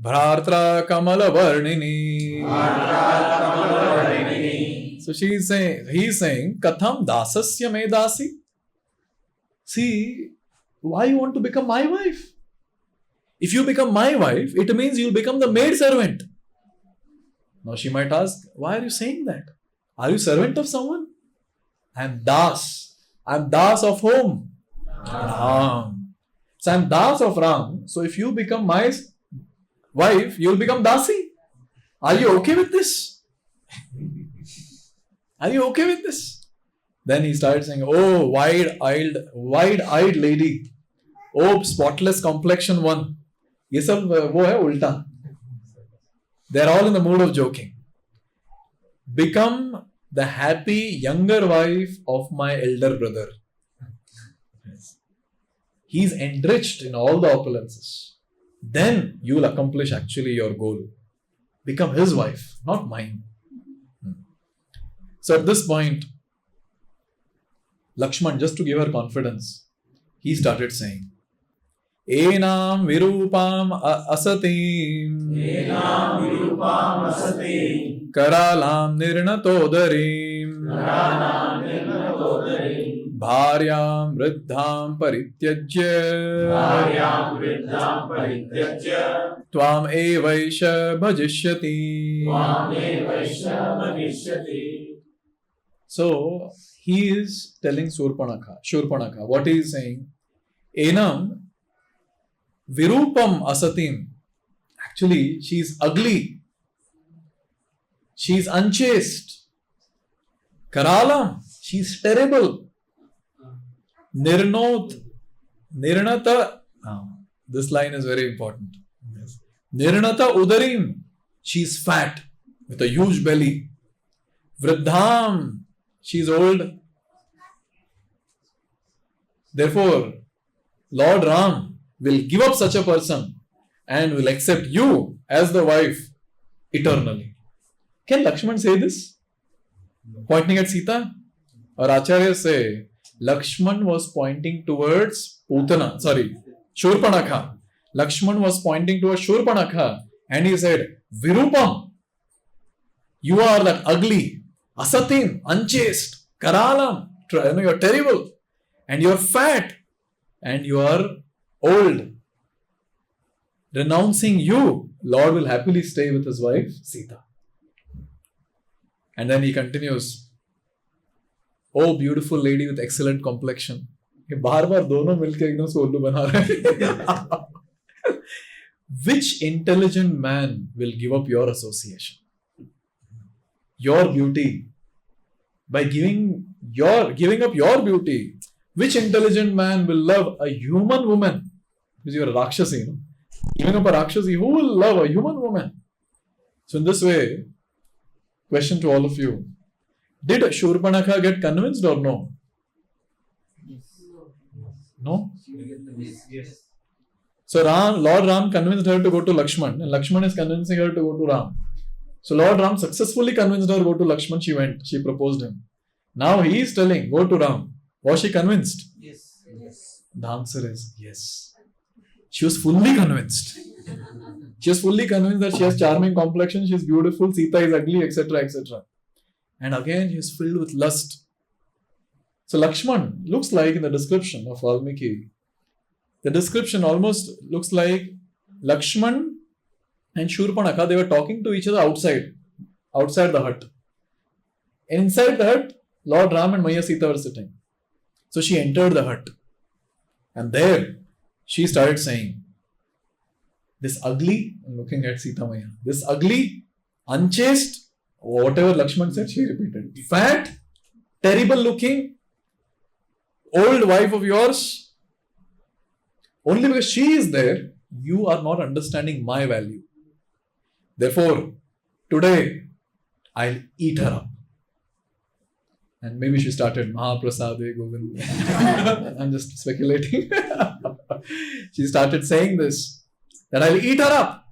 bhratra kamala varnini. So he's saying, Katham dasasya medasi. See, why you want to become my wife? If you become my wife, it means you'll become the maid servant. Now she might ask, why are you saying that? Are you servant of someone? I am das. I am das of whom? Ram. So I am das of Ram. So if you become my wife, you'll become dasi. Are you okay with this? Are you okay with this? Then he started saying, oh, wide-eyed lady. Oh, spotless complexion one. ये सब वो है उल्टा. They're all in the mood of joking. Become the happy younger wife of my elder brother. Yes. He's enriched in all the opulences. Then you will accomplish actually your goal. Become his wife, not mine. So at this point, Lakṣmaṇa, just to give her confidence, he started saying, Enam virupam asatim Karalam nirnatodarim Bharyam vriddham parityajya Tvam evaisha bhajishyati. So he is telling Śūrpaṇakhā, what he is saying, Enam virupam asatim. Actually, she is ugly. She is unchaste. Karalam, she is terrible. Nirnata, this line is very important. Nirnata udarim, she is fat with a huge belly. Vriddham, she is old. Therefore, Lord Rāma will give up such a person and will accept you as the wife eternally. Can Lakṣmaṇa say this? Pointing at Sītā? Or Acharyas say, Lakṣmaṇa was pointing towards Śūrpaṇakhā. Lakṣmaṇa was pointing towards Śūrpaṇakhā and he said, Virupam, you are that ugly, asatim, unchaste, karalam, you are terrible, and you are fat, and you are old. Renouncing you, Lord will happily stay with his wife, Sītā. And then he continues, oh beautiful lady with excellent complexion. बार-बार दोनों मिलके एकदम से उल्लू बना रहे. Which intelligent man will give up your association? Your beauty. By giving up your beauty, which intelligent man will love a human woman? Because you are a Rakshasi, no? Giving up a Rakshasi, who will love a human woman? So in this way, question to all of you, did Śūrpaṇakhā get convinced or no? No? Yes. So Lord Rāma convinced her to go to Lakṣmaṇa, and Lakṣmaṇa is convincing her to go to Rāma. So Lord Rāma successfully convinced her to go to Lakṣmaṇa. She went. She proposed him. Now he is telling, go to Rāma. Was she convinced? Yes. The answer is yes. She was fully convinced. She was fully convinced that she has charming complexion, she is beautiful, Sītā is ugly, etc., etc. And again, she is filled with lust. So Lakṣmaṇa looks like in the description of Valmiki, the description almost looks like Lakṣmaṇa and Śūrpaṇakhā, they were talking to each other outside the hut. Inside the hut, Lord Rāma and Maya Sītā were sitting. So she entered the hut. And there, she started saying, this ugly, looking at Sītā Maya, this ugly, unchaste, whatever Lakṣmaṇa said, she repeated, fat, terrible looking, old wife of yours, only because she is there, you are not understanding my value. Therefore, today, I'll eat her up. And maybe she started Mahaprasade Govind. I'm just speculating. She started saying this, that I'll eat her up.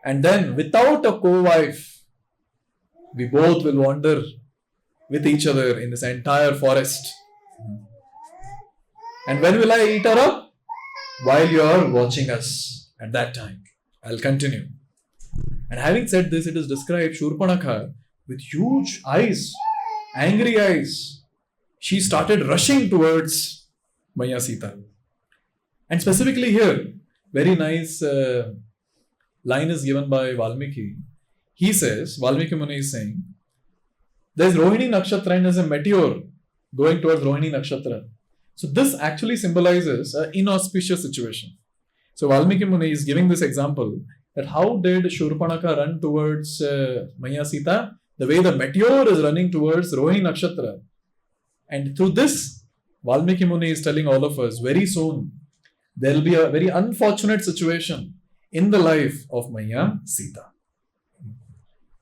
And then without a co-wife, we both will wander with each other in this entire forest. And when will I eat her up? While you are watching us at that time. I'll continue. And having said this, it is described Śūrpaṇakhā with huge eyes, angry eyes. She started rushing towards Maya Sītā. And specifically here, very nice line is given by Valmiki. He says, Valmiki Muni is saying, there is Rohini Nakshatra and there's a meteor going towards Rohini Nakshatra. So this actually symbolizes an inauspicious situation. So Valmiki Muni is giving this example that how did Śūrpaṇakhā run towards Maya Sītā? The way the meteor is running towards Rohini Nakshatra. And through this, Valmiki Muni is telling all of us, very soon, there will be a very unfortunate situation in the life of Maya Sītā.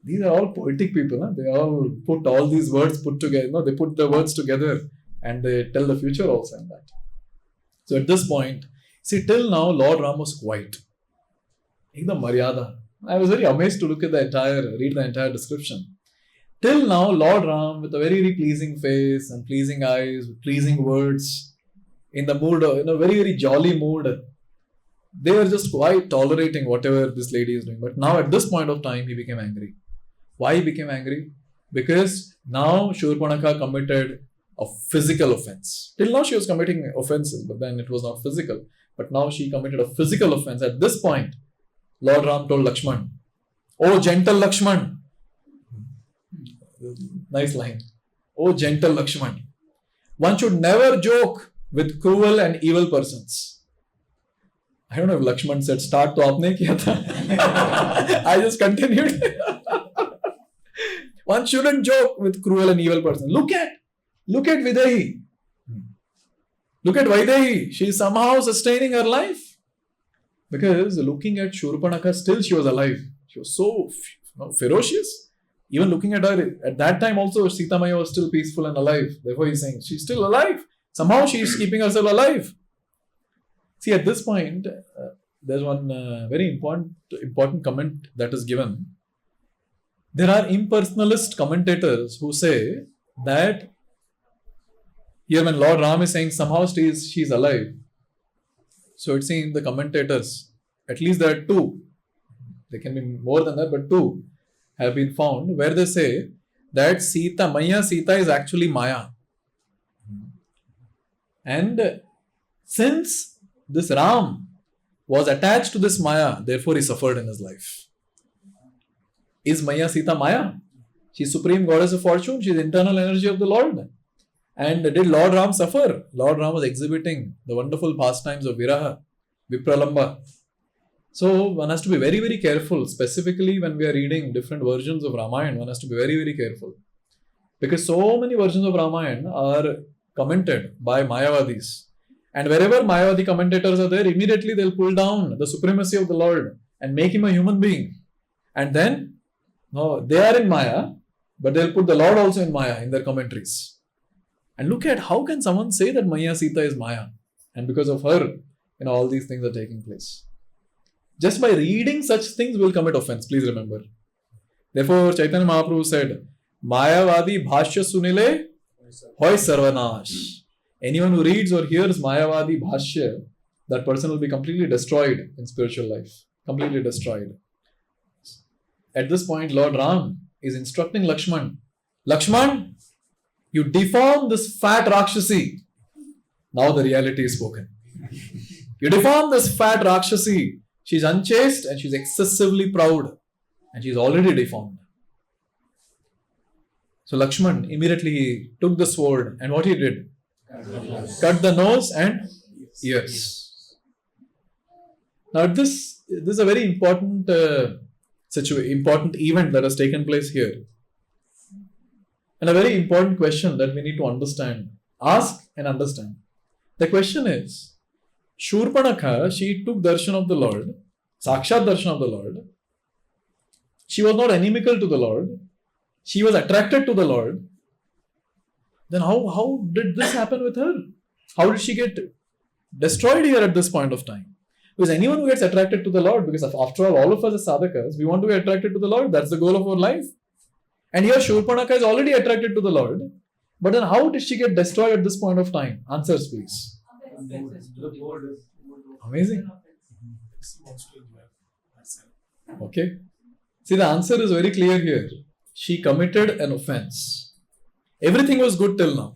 These are all poetic people. Huh? They all put all these words put together. No, they put the words together and they tell the future also in that. So at this point, see, till now, Lord Rama was quiet. Ekdam Maryada. I was very amazed to read the entire description. Till now, Lord Ram, with a very, very pleasing face and pleasing eyes, with pleasing words, in the mood, in a very, very jolly mood, they were just quite tolerating whatever this lady is doing. But now, at this point of time, he became angry. Why he became angry? Because now Śūrpaṇakhā committed a physical offense. Till now, she was committing offenses, but then it was not physical. But now she committed a physical offense. At this point, Lord Ram told Lakṣmaṇa, "Oh, gentle Lakṣmaṇa." Nice line. "Oh, gentle Lakṣmaṇa. One should never joke with cruel and evil persons." I don't know if Lakṣmaṇa said, "Start to aapne kiya tha." I just continued. One shouldn't joke with cruel and evil persons. Look at Videhi. Look at Vaidehi. She is somehow sustaining her life. Because looking at Śūrpaṇakhā, still she was alive. She was so ferocious. Even looking at her, at that time also, Sītā Maya was still peaceful and alive. Therefore he's saying, she's still alive. Somehow she is keeping herself alive. See, at this point, there's one very important comment that is given. There are impersonalist commentators who say that here when Lord Rama is saying somehow she's alive. So it seems the commentators, at least there are two, there can be more than that, but two have been found where they say that Maya Sītā is actually Maya. And since this Ram was attached to this Maya, therefore he suffered in his life. Is Maya Sītā Maya? She is supreme goddess of fortune. She is internal energy of the Lord. And did Lord Ram suffer? Lord Ram was exhibiting the wonderful pastimes of Viraha, Vipralamba. So one has to be very, very careful. Specifically when we are reading different versions of Rāmāyaṇa, one has to be very, very careful. Because so many versions of Rāmāyaṇa are commented by Mayavadis. And wherever Mayavadi commentators are there, immediately they'll pull down the supremacy of the Lord and make him a human being. And then, no, they are in Maya, but they'll put the Lord also in Maya in their commentaries. And look at how can someone say that Maya Sītā is Maya? And because of her, all these things are taking place. Just by reading such things, we'll commit offense. Please remember. Therefore, Chaitanya Mahaprabhu said, Mayavadi bhashya sunile hoy sarvanash. Anyone who reads or hears Mayavadi bhashya, that person will be completely destroyed in spiritual life. Completely destroyed. At this point, Lord Ram is instructing Lakṣmaṇa. Lakṣmaṇa, you deform this fat Rakshasi. Now the reality is spoken. You deform this fat Rakshasi. She is unchaste and she is excessively proud. And she is already deformed. So Lakṣmaṇa immediately took the sword and what he did? Cut the nose and ears. Now this is a very important important event that has taken place here. And a very important question that we need to understand, ask and understand. The question is, Śūrpaṇakhā, she took darshan of the Lord, Sakshat darshan of the Lord. She was not inimical to the Lord. she was attracted to the Lord, then how did this happen with her? How did she get destroyed here at this point of time? Because anyone who gets attracted to the Lord, because after all of us as sadhakas, we want to be attracted to the Lord. That's the goal of our life. And here Śūrpaṇakhā is already attracted to the Lord. But then how did she get destroyed at this point of time? Answers, please. Amazing. Okay. See, the answer is very clear here. She committed an offense. Everything was good till now.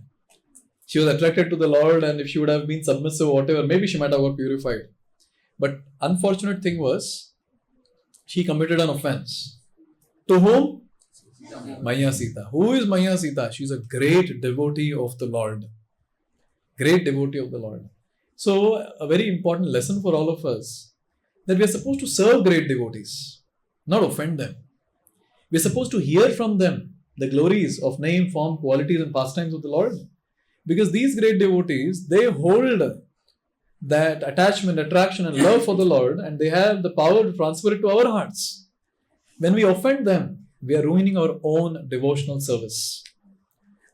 She was attracted to the Lord, and if she would have been submissive or whatever, maybe she might have got purified. But unfortunate thing was, she committed an offense. To whom? Maya Sītā. Who is Maya Sītā? She is a great devotee of the Lord. Great devotee of the Lord. So, a very important lesson for all of us, that we are supposed to serve great devotees, not offend them. We are supposed to hear from them the glories of name, form, qualities and pastimes of the Lord. Because these great devotees, they hold that attachment, attraction and love for the Lord, and they have the power to transfer it to our hearts. When we offend them, we are ruining our own devotional service.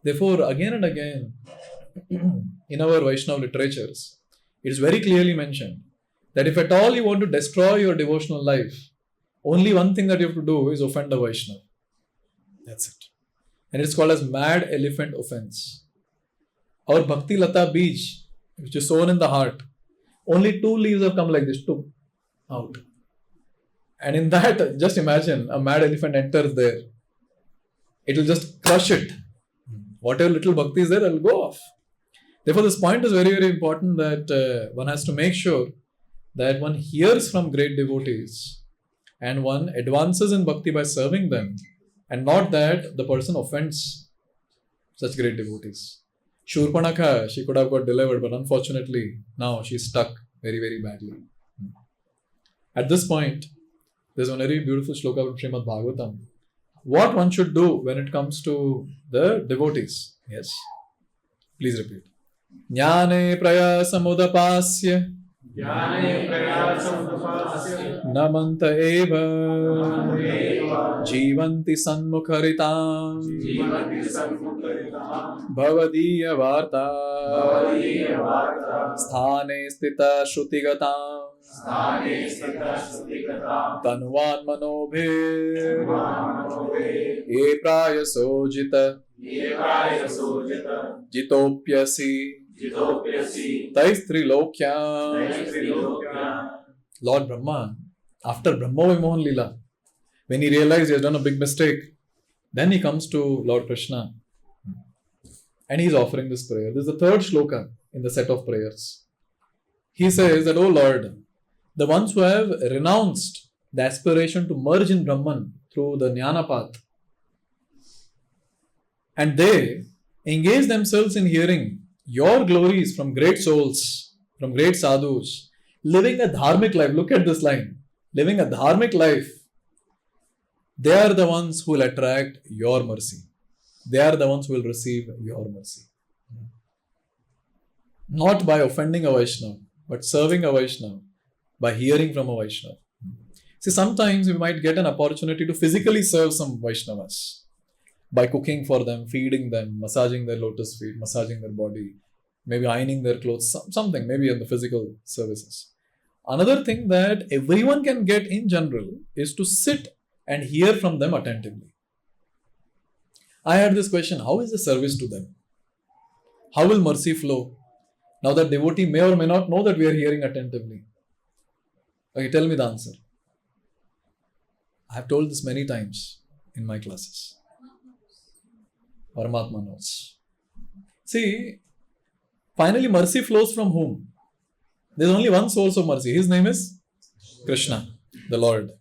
Therefore, again and again, in our Vaishnava literatures, it is very clearly mentioned that if at all you want to destroy your devotional life, only one thing that you have to do is offend a Vaishnava. That's it. And it's called as mad elephant offense. Our Bhakti Lata Beej, which is sown in the heart, only 2 leaves have come like this, 2 out. And in that, just imagine a mad elephant enters there. It will just crush it. Whatever little bhakti is there, it will go off. Therefore, this point is very, very important, that one has to make sure that one hears from great devotees and one advances in bhakti by serving them, and not that the person offends such great devotees. Śūrpaṇakhā, she could have got delivered, but unfortunately, now she's stuck very, very badly. At this point, there's one very beautiful shloka from Srimad Bhagavatam. What one should do when it comes to the devotees. Yes. Please repeat. Jnāne prayasamudapāsya namanta eva jivanti sanmukharitam bhavadiya varta sthane stita shrutigatam tanuvan manobhir ye prayasojita jitopyasi Taistrilokyam. Lord Brahma, after Brahma Vimohan Leela, when he realized he has done a big mistake, then he comes to Lord Krishna and he is offering this prayer. This is the 3rd shloka in the set of prayers. He says that, O Lord, the ones who have renounced the aspiration to merge in Brahman through the Jnana path, and they engage themselves in hearing your glories from great souls, from great sadhus, living a dharmic life. Look at this line. Living a dharmic life. They are the ones who will attract your mercy. They are the ones who will receive your mercy. Not by offending a Vaishnava, but serving a Vaishnava, by hearing from a Vaishnava. See, sometimes we might get an opportunity to physically serve some Vaishnavas by cooking for them, feeding them, massaging their lotus feet, massaging their body, maybe ironing their clothes, something, maybe in the physical services. Another thing that everyone can get in general is to sit and hear from them attentively. I had this question, how is the service to them? How will mercy flow? Now that devotee may or may not know that we are hearing attentively. Okay, tell me the answer. I have told this many times in my classes. Paramatma knows. See, finally mercy flows from whom? There is only one source of mercy. His name is Krishna, the Lord.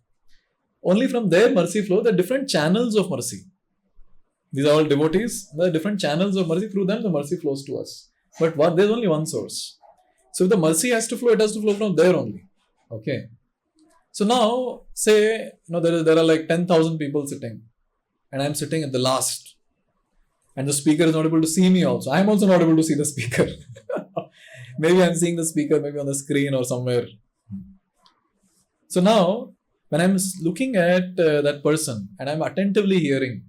Only from there mercy flows. There are different channels of mercy. These are all devotees. There are different channels of mercy. Through them the mercy flows to us. But there is only one source. So if the mercy has to flow, it has to flow from there only. Okay. So now, say, there are like 10,000 people sitting. And I am sitting at the last. And the speaker is not able to see me also. I am also not able to see the speaker. Maybe I am seeing the speaker maybe on the screen or somewhere. So now, when I am looking at that person and I am attentively hearing,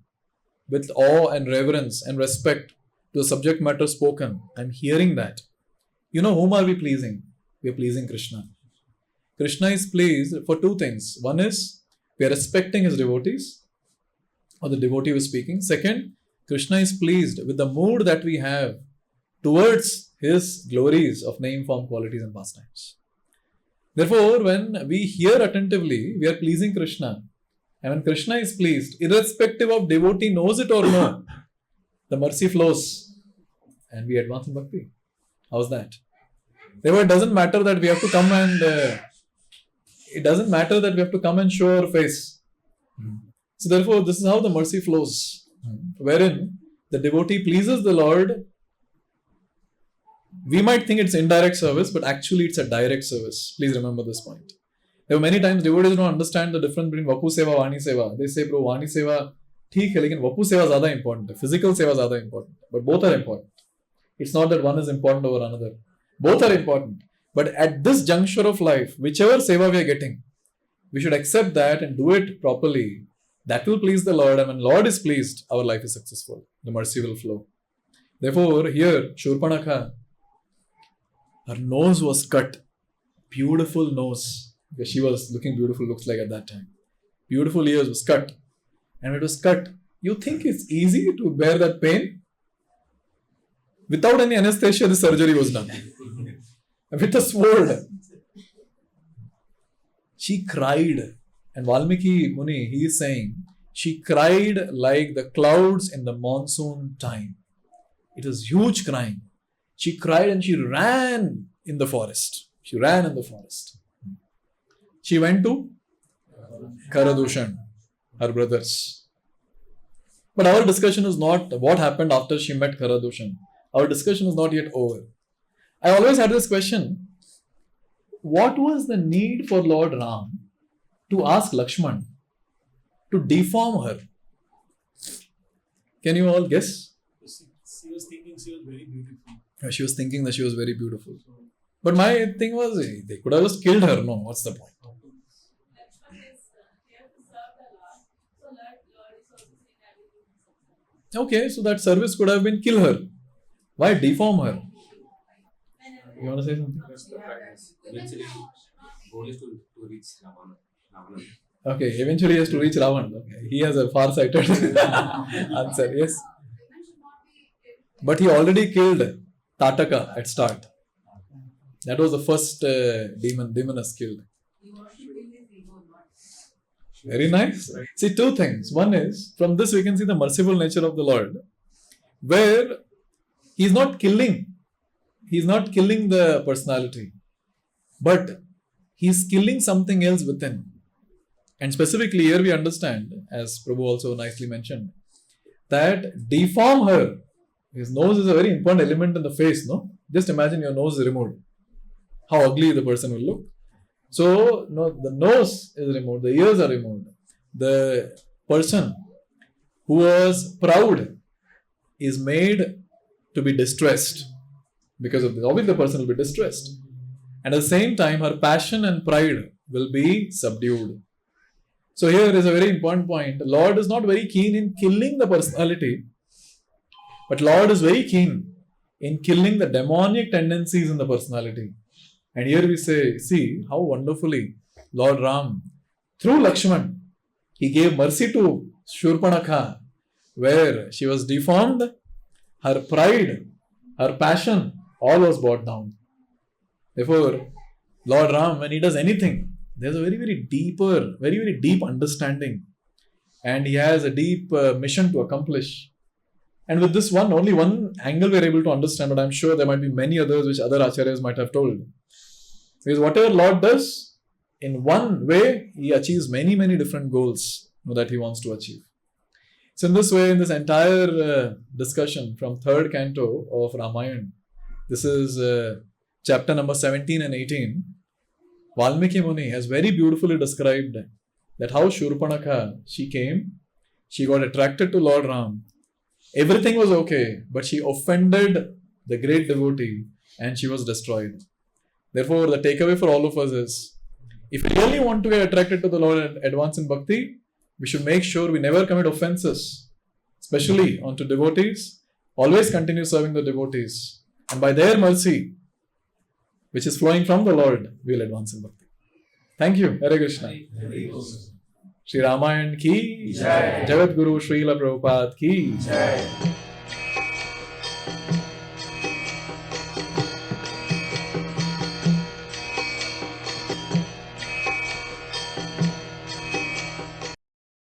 with awe and reverence and respect to the subject matter spoken, I'm hearing that. You know, whom are we pleasing? We are pleasing Krishna. Krishna is pleased for two things. One is, we are respecting his devotees, or the devotee who is speaking. Second, Krishna is pleased with the mood that we have towards his glories of name, form, qualities and pastimes. Therefore, when we hear attentively, we are pleasing Krishna. And when Krishna is pleased, irrespective of devotee knows it or no, the mercy flows and we advance in bhakti. How's that? Therefore, it doesn't matter that we have to come and show our face. So therefore, this is how the mercy flows, wherein the devotee pleases the Lord. We might think it's indirect service, but actually it's a direct service. Please remember this point. There are many times devotees don't understand the difference between Vapu Seva, Vani Seva. They say, bro, Vani Seva, theek hai, lekin Vapu Seva is zyada important. Physical Seva is zyada important. But both are important. It's not that one is important over another. Both are important. But at this juncture of life, whichever Seva we are getting, we should accept that and do it properly. That will please the Lord. And when Lord is pleased, our life is successful. The mercy will flow. Therefore, here, Śūrpaṇakhā, her nose was cut. Beautiful nose. Because she was looking beautiful, looks like at that time. Beautiful ears was cut. And when it was cut, you think it's easy to bear that pain? Without any anesthesia, the surgery was done. With a sword. She cried. And Valmiki Muni, he is saying, she cried like the clouds in the monsoon time. It was huge crying. She cried and she ran in the forest. She ran in the forest. She went to Karadushan, her brothers. But our discussion is not what happened after she met Karadushan. Our discussion is not yet over. I always had this question. What was the need for Lord Rāma to ask Lakṣmaṇa to deform her? Can you all guess? She was thinking she was very beautiful. She was thinking that she was very beautiful. But my thing was, they could have just killed her. No, what's the point? Okay, so that service could have been kill her. Why deform her? You want to say something? That's the practice. Eventually, goal is to reach Rāvaṇa. Okay, eventually he has to reach Rāvaṇa. Okay. He has a far-sighted answer, yes. But he already killed Tataka at start. That was the first demoness killed. Very nice. See, two things. One is, from this we can see the merciful nature of the Lord, where he is not killing. He is not killing the personality, but he is killing something else within. And specifically here we understand, as Prabhu also nicely mentioned, that deform her. His nose is a very important element in the face, no? Just imagine your nose is removed. How ugly the person will look. So, no, the nose is removed, the ears are removed. The person who was proud is made to be distressed because of this. Obviously, the person will be distressed. And at the same time, her passion and pride will be subdued. So, here is a very important point. The Lord is not very keen in killing the personality, but Lord is very keen in killing the demonic tendencies in the personality. And here we say, see how wonderfully Lord Rāma, through Lakṣmaṇa, he gave mercy to Śūrpaṇakhā, where she was deformed, her pride, her passion, all was brought down. Therefore, Lord Rāma, when he does anything, there's a very, very deep understanding. And he has a deep mission to accomplish. And with this only one angle we are able to understand, but I'm sure there might be many others which other acharyas might have told. Because whatever Lord does, in one way, he achieves many, many different goals that he wants to achieve. So in this way, in this entire discussion from 3rd canto of Rāmāyaṇa, this is chapter number 17 and 18, Valmiki Muni has very beautifully described that how Śūrpaṇakhā, she came, she got attracted to Lord Rāma. Everything was okay, but she offended the great devotee and she was destroyed. Therefore, the takeaway for all of us is, if we really want to get attracted to the Lord and advance in bhakti, we should make sure we never commit offenses. especially onto devotees. Always continue serving the devotees. And by their mercy, which is flowing from the Lord, we will advance in bhakti. Thank you. Hare Krishna. Shri Rāmāyaṇa ki Jai. Jagat Guru Srila Prabhupada ki Jai.